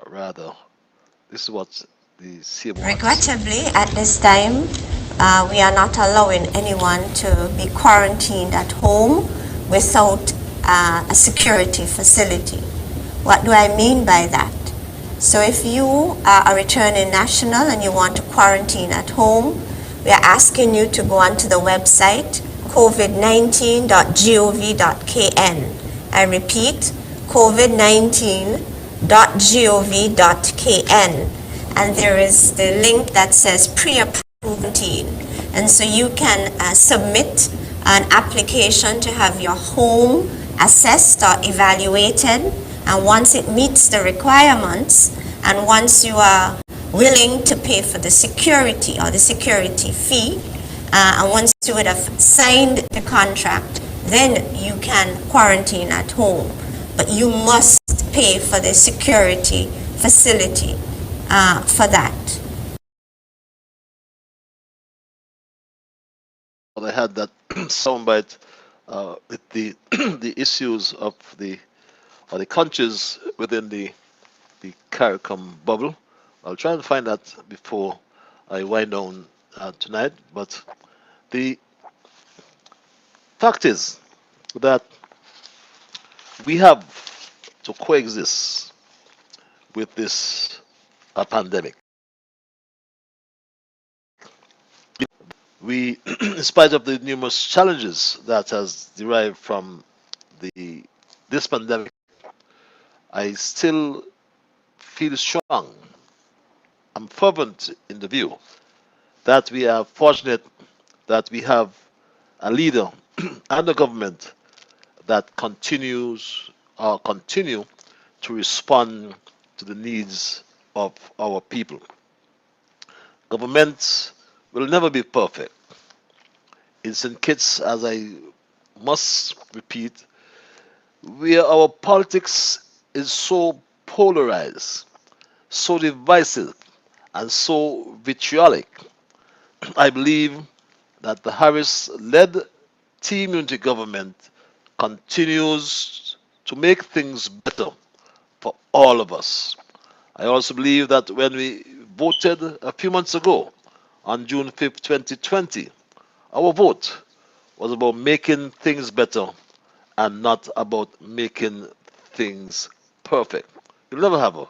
rather, this is what the CMO had to say. Regrettably, at this time, we are not allowing anyone to be quarantined at home without a security facility. What do I mean by that? So if you are a returning national and you want to quarantine at home, we are asking you to go onto the website covid19.gov.kn. I repeat, covid19.gov.kn. And there is the link that says pre-approved quarantine. And so you can submit an application to have your home assessed or evaluated. And once it meets the requirements, and once you are willing to pay for the security or the security fee, and once you would have signed the contract, then you can quarantine at home. But you must pay for the security facility for that. I had that soundbite with the the issues of the countries within the CARICOM bubble. I'll try and find that before I wind down tonight. But the fact is that we have to coexist with this pandemic. We, in spite of the numerous challenges that has derived from this pandemic, I still feel strong. I'm fervent in the view that we are fortunate that we have a leader and a government that continue to respond to the needs of our people. Government will never be perfect. In St. Kitts, as I must repeat, where our politics is so polarized, so divisive, and so vitriolic, I believe that the Harris-led Team Unity government continues to make things better for all of us. I also believe that when we voted a few months ago on June 5th, 2020, our vote was about making things better and not about making things perfect. You'll never have a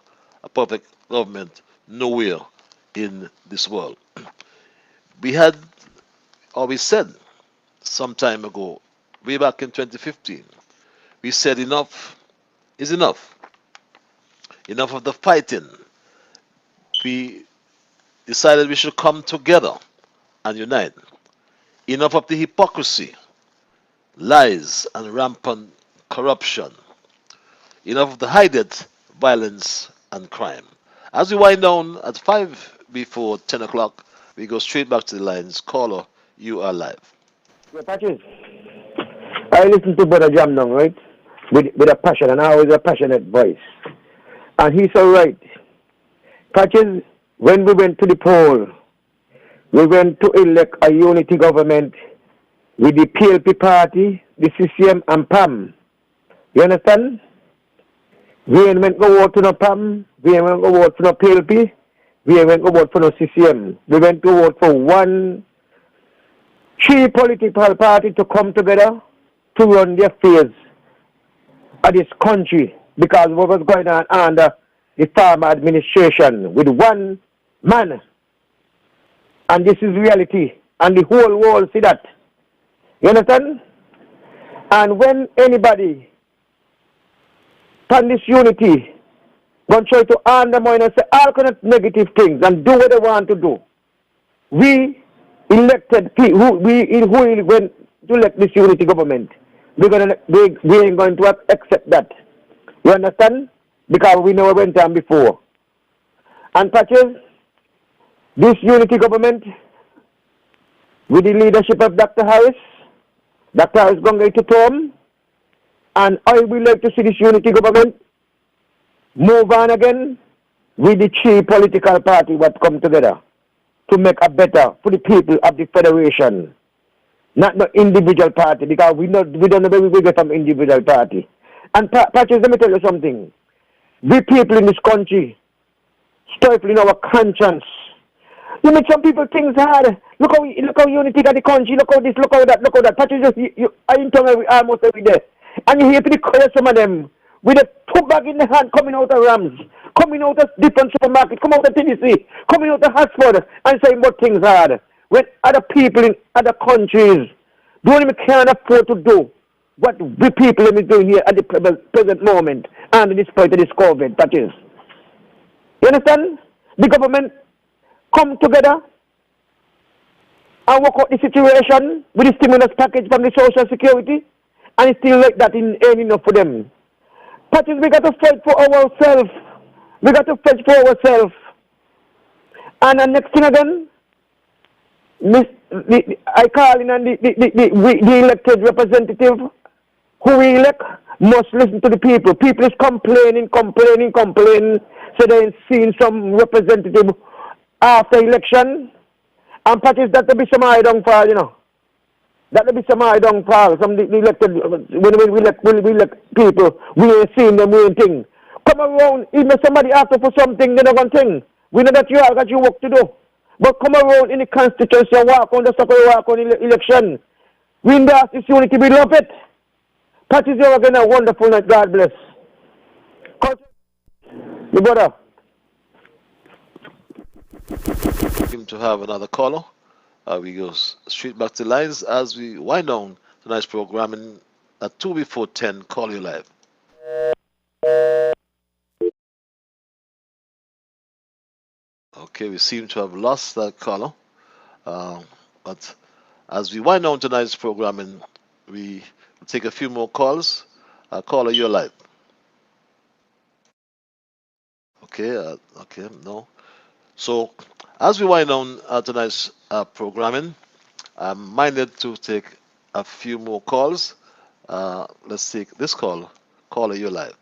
perfect government nowhere in this world. We had, or we said some time ago, way back in 2015, we said enough is enough. Enough of the fighting. We decided we should come together and unite. Enough of the hypocrisy, lies, and rampant corruption. Enough of the hidden violence and crime. As we wind down at 5 before 10 o'clock, we go straight back to the lines. Caller, you are live. Yeah, Patches, I listen to Brother Jam now, right? With a passion, and always a passionate voice. And he's so right. Patches, when we went to the poll, we went to elect a unity government with the PLP party, the CCM, and PAM. You understand? We ain't went go vote for no PAM, we ain't went go vote for no PLP, we ain't went go vote for no CCM. We went to vote for three political parties to come together to run their affairs of this country, because what was going on under the farmer administration with one man. And this is reality. And the whole world see that. You understand? And when anybody from this unity going to try to undermine and say all kind of negative things and do what they want to do, we elected people, who went to elect this unity government, we ain't going to accept that. You understand? Because we never went on before. And Patches, this unity government, with the leadership of Dr. Harris going to term, and I would like to see this unity government move on again with the three political parties that come together to make a better for the people of the federation, not the individual party, because we don't know where we get from individual party. And Patches, let me tell you something. We people in this country, stifling our conscience. You make some people things hard. Look how unity got the country. Look how this. Look how that. Look how that. Patches, I in almost every day, and you hear to the some of them with a two bag in the hand coming out of Rams, coming out of different supermarkets, coming out of Tennessee, coming out of Hartford, and saying what things hard. When other people in other countries don't even can afford to do what we people are doing here at the present moment, and despite this COVID, that is. You understand? The government come together and work out the situation with the stimulus package from the Social Security, and it's still like that ain't enough for them. Patches, we got to fight for ourselves. We got to fight for ourselves. And the next thing again, I call in and the elected representative who we elect must listen to the people. People is complaining, so they ain't seen some representative after election. And Patches, that will be some eye downfall, you know. That will be some eye downfall. Some the elected, when we elect people, we ain't seen them, we ain't think. Come around, even if somebody asks for something, they're not going to think. We know that you have got your work to do. But come around in the constituency and walk on the circle, walk on the election. We in this unity, we love it. Patches, you're again a wonderful night. God bless. My brother. Seem to have another caller. We go straight back to lines as we wind down tonight's programming at 2 before 10. Call you live. Okay, we seem to have lost that caller. But as we wind down tonight's programming, we will take a few more calls. Caller, you're live. Okay, no. So, as we wind down tonight's programming, I'm minded to take a few more calls. Let's take this call. Caller, you're live.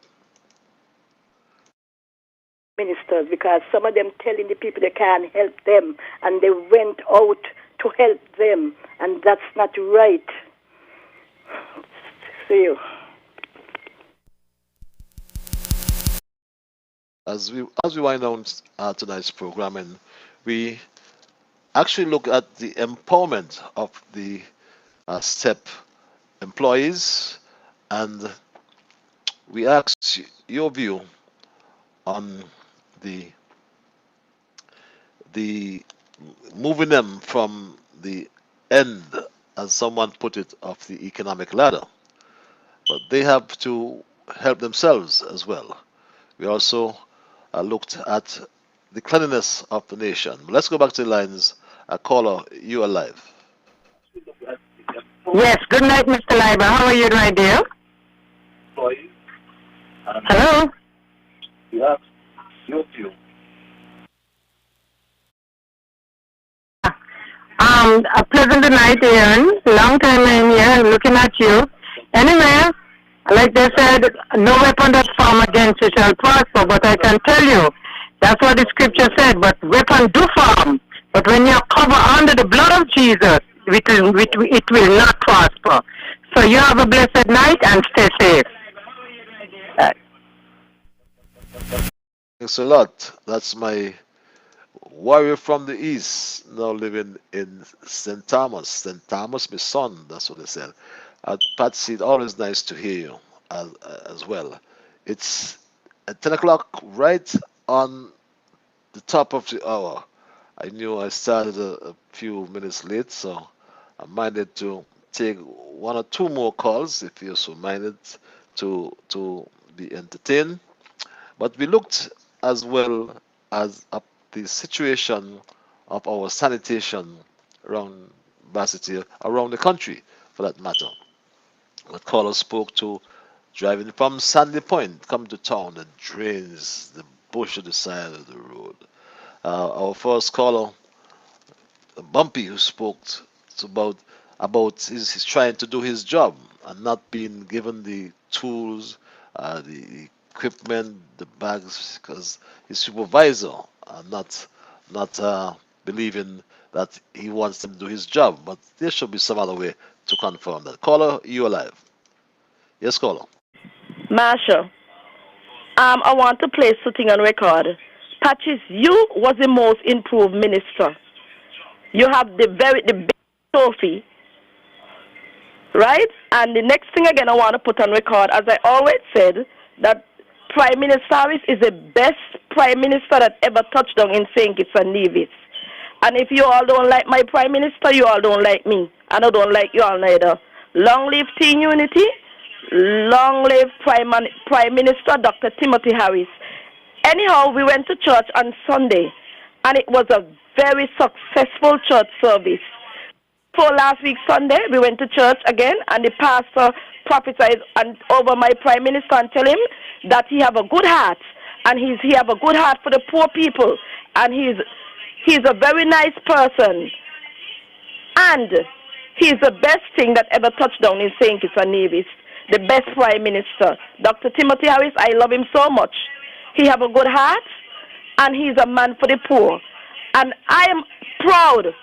Ministers, because some of them telling the people they can't help them, and they went out to help them, and that's not right. See you. As we wind down tonight's programming, we actually look at the empowerment of the STEP employees, and we ask your view on the moving them from the end, as someone put it, of the economic ladder. But they have to help themselves as well. We also looked at the cleanliness of the nation. Let's go back to the lines. Caller, you are live. Yes, good night, Mr. Liburd. How are you, my dear? Hello? Yes. You too. A pleasant night, Ian. Long time I'm here looking at you. Anyway, like they said, no weapon that form against you shall prosper, but I can tell you, that's what the scripture said, but weapon do form. But when you're covered under the blood of Jesus, it will not prosper. So you have a blessed night and stay safe. Thanks a lot. That's my warrior from the east, now living in St. Thomas. St. Thomas, my son, that's what they said. Patsy, it's always nice to hear you as well. It's at 10 o'clock, right on the top of the hour. I knew I started a few minutes late, so I'm minded to take one or two more calls if you're so minded to be entertained. But we looked as well as up the situation of our sanitation around Varsity, around the country for that matter. The caller spoke to driving from Sandy Point, come to town, the drains, the bush at the side of the road. Our first caller, Bumpy, who spoke about he's trying to do his job and not being given the tools, the equipment, the bags, because his supervisor are not believing that he wants him to do his job. But there should be some other way to confirm that. Caller, you alive? Yes, caller. Marsha, I want to place something on record. Patches, you was the most improved minister. You have the big trophy, right? And the next thing again I want to put on record, as I always said, that Prime Minister Harris is the best Prime Minister that ever touched down in St. Kitts and Nevis. And if you all don't like my Prime Minister, you all don't like me. And I don't like you all neither. Long live Teen Unity. Long live Prime Minister Dr. Timothy Harris. Anyhow, we went to church on Sunday, and it was a very successful church service. For last week Sunday, we went to church again, and the pastor prophesied over my Prime Minister and tell him that he have a good heart, and he have a good heart for the poor people, and he's a very nice person, and he's the best thing that ever touched down in St. Kitts and Nevis. The best Prime Minister. Dr. Timothy Harris, I love him so much. He have a good heart, and he's a man for the poor. And I am proud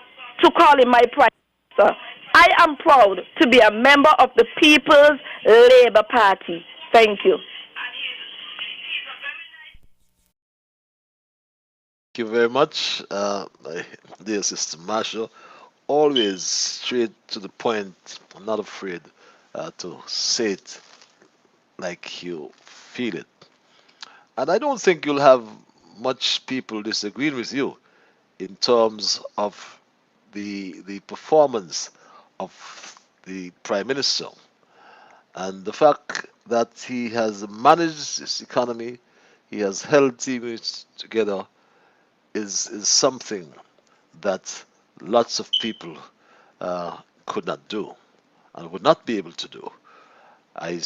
to call him my Prime Minister. I am proud to be a member of the People's Labour Party. Thank you. Thank you very much, my dear Sister Marshall. Always straight to the point. I'm not afraid to say it like you feel it. And I don't think you'll have much people disagreeing with you in terms of the performance of the Prime Minister and the fact that he has managed his economy, he has held teams together, is something that lots of people could not do and would not be able to do. I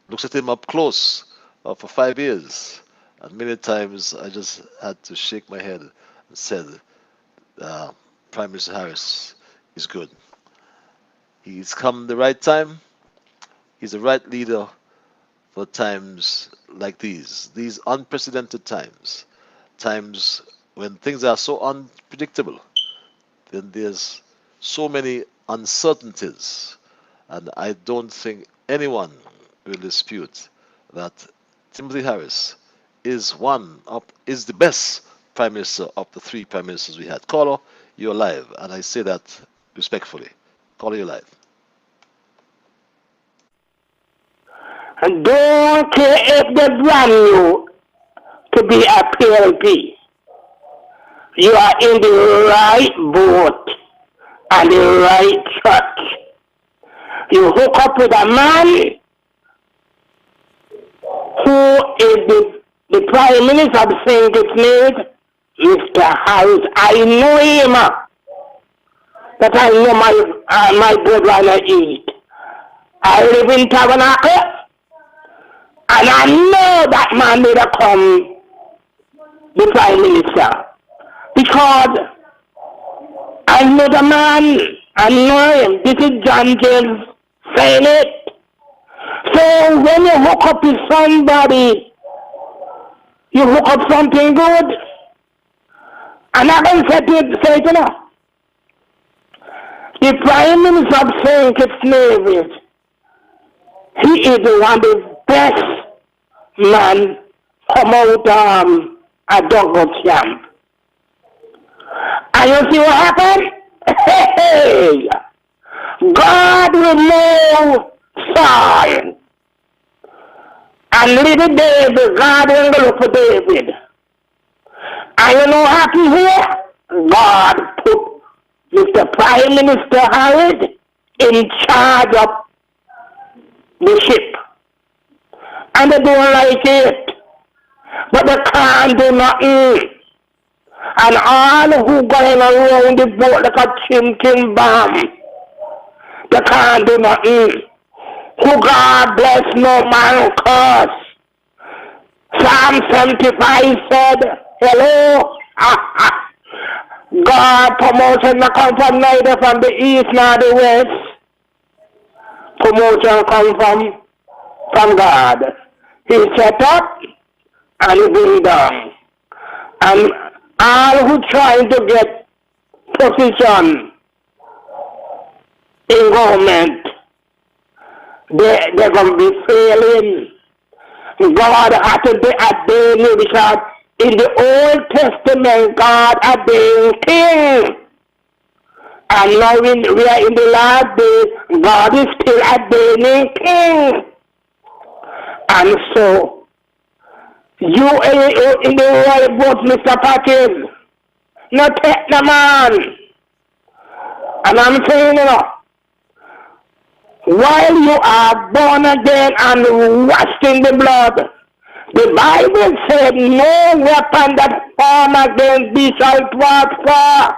looked at him up close for 5 years, and many times I just had to shake my head and said, Prime Minister Harris is good. He's come the right time. He's the right leader for times like these unprecedented times, times when things are so unpredictable, then there's so many uncertainties, and I don't think anyone will dispute that Timothy Harris is the best Prime Minister of the three Prime Ministers we had. Caller, you're live, and I say that respectfully. Caller, you're live. And don't care if they brand you to be a PLP. You are in the right boat and the right church. You hook up with a man who is the Prime Minister of St. Kitts, Mr. Harris. I know him. that I know my bloodline eat. I live in Tabernacle, and I know that man need to come, the Prime Minister, because I know the man, I know him. This is John James saying it. So when you hook up with somebody, you hook up something good. And I can say it, you know, the Prime Minister of St. Kitts Nevis, he is one of the best man come out at Douglas camp. And you see what happened? Hey, God removed Saul. And little David, God will look for David. And you know what happened here? God put Mr. Prime Minister Howard in charge of the ship. And they don't like it. But they can't do nothing. And all who going around the boat like a chim bomb, they can't do nothing. Who God bless no man curse. Psalm 75 said, hello, God promotion not come from neither from the east nor the west. Promotion come from God. He set up and he bring down. And all who trying to get position in government, they're going to be failing. God had to be ordained you because in the Old Testament, God ordained king. And now we are in the last days, God is still ordaining king. And so, you in the right boat, Mr. Patrick, not take the man. And I'm saying, you know, while you are born again and washed in the blood, the Bible said, no weapon that form against thee shall prosper.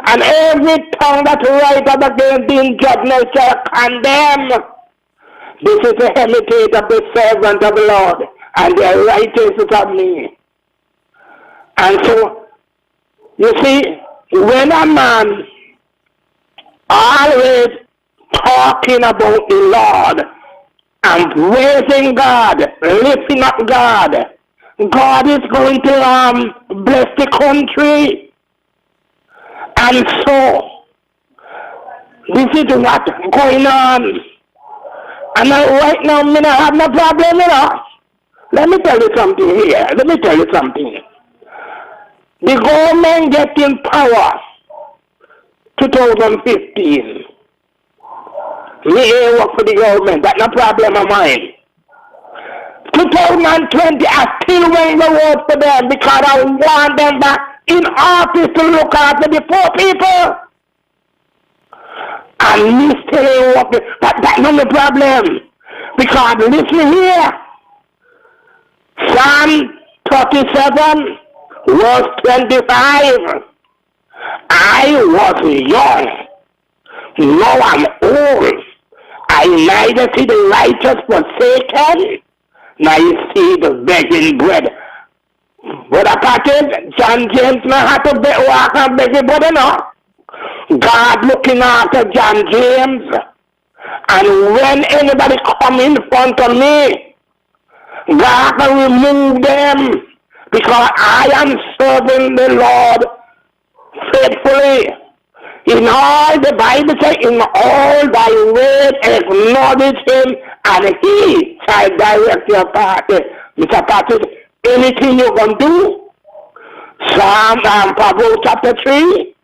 And every tongue that rise up against thee in judgment shall condemn. This is the heritage of the servant of the Lord, and their righteousness of me. And so, you see, when a man always talking about the Lord and praising God, lifting up God, God is going to bless the country. And so, this is what's going on. And right now, I don't have no problem, you know. Let me tell you something here. Let me tell you something. The government get in power 2015. Me ain't work for the government. That's no problem of mine. 2020, I still won't vote for them because I want them back in office to look after the poor people. And me still ain't working. That's not the problem. Because listen here. Psalm 37, verse 25. I was young. Now I'm old. I neither see the righteous forsaken, nor you see the begging bread. Brother Patrick, John James now had to walk and beg it, brother, no? God looking after John James. And when anybody come in front of me, God can remove them because I am serving the Lord faithfully. In all, the Bible says, in all thy ways acknowledge him, and he shall direct your path. Mr. Patrick, anything you're going to do, Proverbs chapter 3,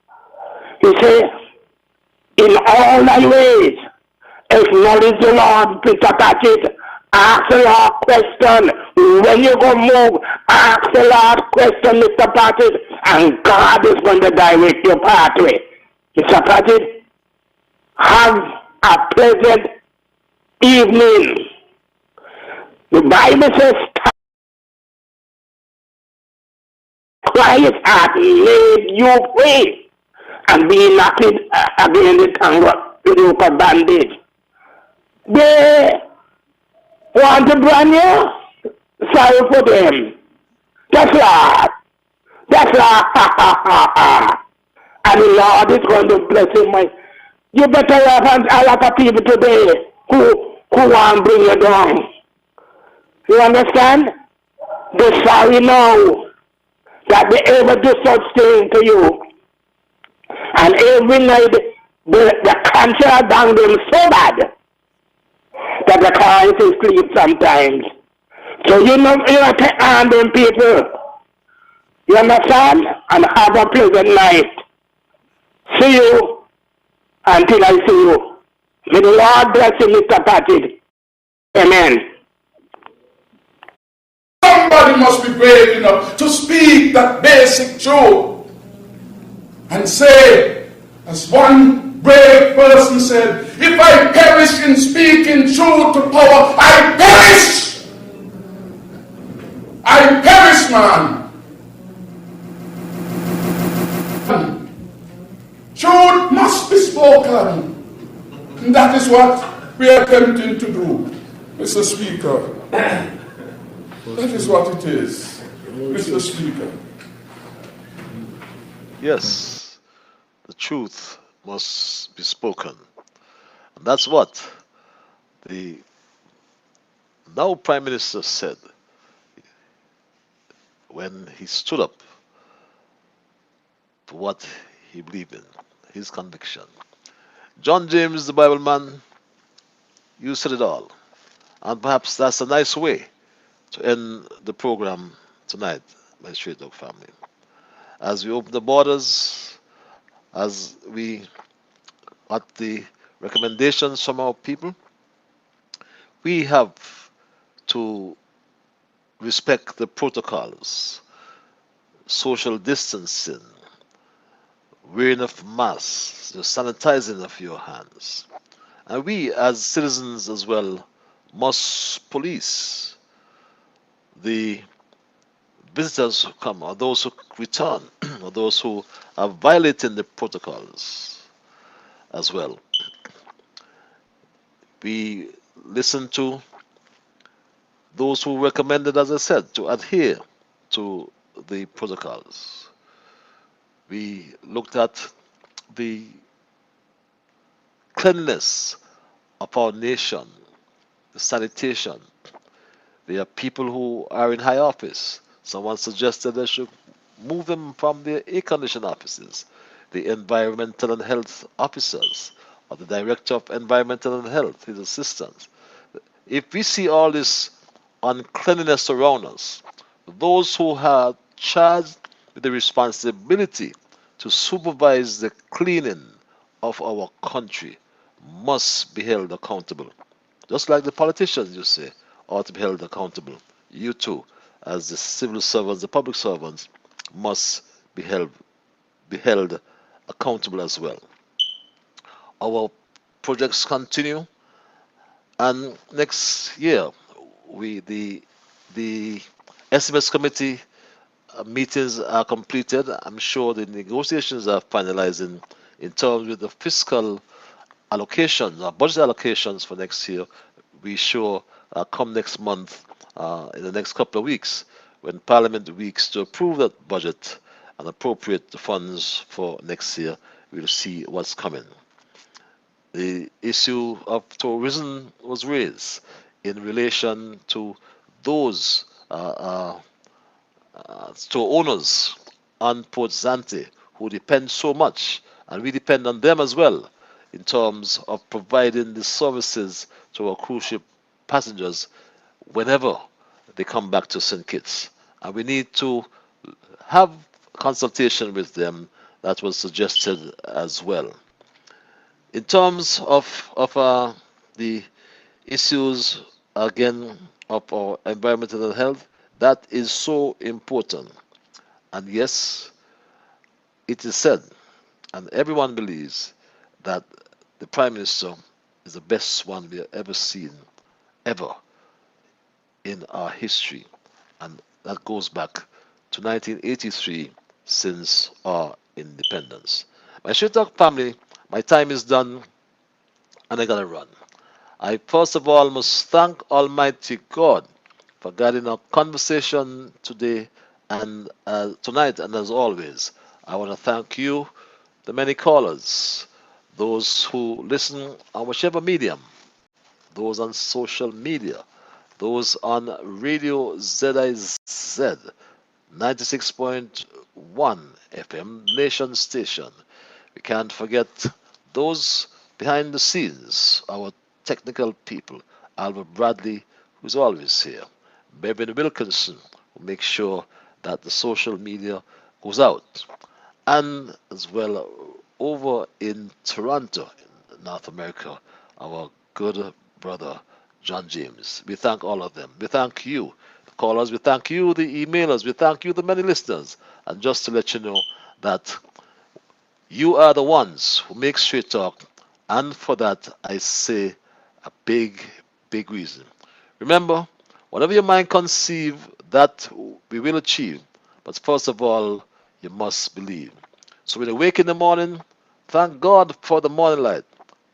he says, in all thy ways acknowledge the Lord, Mr. Patrick. Ask the Lord question. When you go move, ask the Lord question, Mr. Patrick, and God is going to direct your pathway. Mr. Patrick, have a pleasant evening. The Bible says, Christ hath made you free. and being knocked against the tango with the bandage. They want to brand you? Sorry for them. That's right. That's right. Ha ha ha ha. And the Lord is going to bless him. You better have a lot of people today who want to bring you down. You understand? They're sorry now that they ever do such thing to you. And every night the cancer down them so bad that they can't sleep sometimes. So you know take on them people. You understand? And have a pleasant night. See you until I see you. May the Lord bless you, Mr. Patrick. Amen. Somebody must be brave enough to speak that basic truth and say, as one brave person said, if I perish in speaking truth to power, I perish! I perish, man! Truth must be spoken. And that is what we are attempting to do, Mr. Speaker. That is what it is, Mr. Speaker. Yes, the truth must be spoken. And that's what the now Prime Minister said when he stood up for what he believed in, his conviction. John James, the Bible man, you said it all. And perhaps that's a nice way to end the program tonight, my Straight Dog family. As we open the borders, as we got the recommendations from our people, we have to respect the protocols, social distancing, wearing of masks, the sanitizing of your hands. And we, as citizens as well, must police the visitors who come, or those who return, or those who are violating the protocols as well. We listen to those who recommended, as I said, to adhere to the protocols. We looked at the cleanliness of our nation, the sanitation. There are people who are in high office. Someone suggested they should move them from their air-conditioned offices, the environmental and health officers, or the director of environmental and health, his assistants. If we see all this uncleanliness around us, those who are charged with the responsibility to supervise the cleaning of our country must be held accountable. Just like the politicians, you say, ought to be held accountable. You too, as the civil servants, the public servants, must be held accountable as well. Our projects continue, and next year, the SMS committee meetings are completed. I'm sure the negotiations are finalizing in terms with the fiscal allocations, budget allocations for next year. We sure come next month, in the next couple of weeks, when Parliament weeks to approve that budget and appropriate the funds for next year, we'll see what's coming. The issue of tourism was raised in relation to those store owners on Port Zante who depend so much, and we depend on them as well in terms of providing the services to our cruise ship passengers whenever they come back to St. Kitts. And we need to have consultation with them. That was suggested as well. In terms of the issues, again, of our environmental and health, that is so important. And yes, it is said, and everyone believes, that the Prime Minister is the best one we have ever seen, ever, in our history. And that goes back to 1983, since our independence. My Straight Talk family, my time is done and I gotta run. I first of all must thank Almighty God for guiding our conversation today and tonight, and as always, I want to thank you, the many callers, those who listen on whichever medium, those on social media, those on Radio ZIZ 96.1 FM Nation Station. We can't forget those behind the scenes, our technical people, Albert Bradley, who's always here, Bevan Wilkinson, who makes sure that the social media goes out, and as well over in Toronto, in North America, our good brother John James. We thank all of them. We thank you, the callers. We thank you, the emailers. We thank you, the many listeners. And just to let you know that you are the ones who make Straight Talk, and for that I say a big, big reason. Remember, whatever your mind conceive, that we will achieve. But first of all, you must believe. So when you wake in the morning, thank God for the morning light.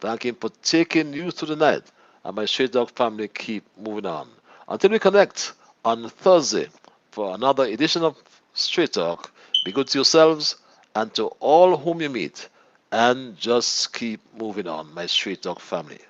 Thank Him for taking you through the night. And my Straight Dog family keep moving on. Until we connect on Thursday for another edition of Straight Talk, be good to yourselves and to all whom you meet. And just keep moving on, my Straight Dog family.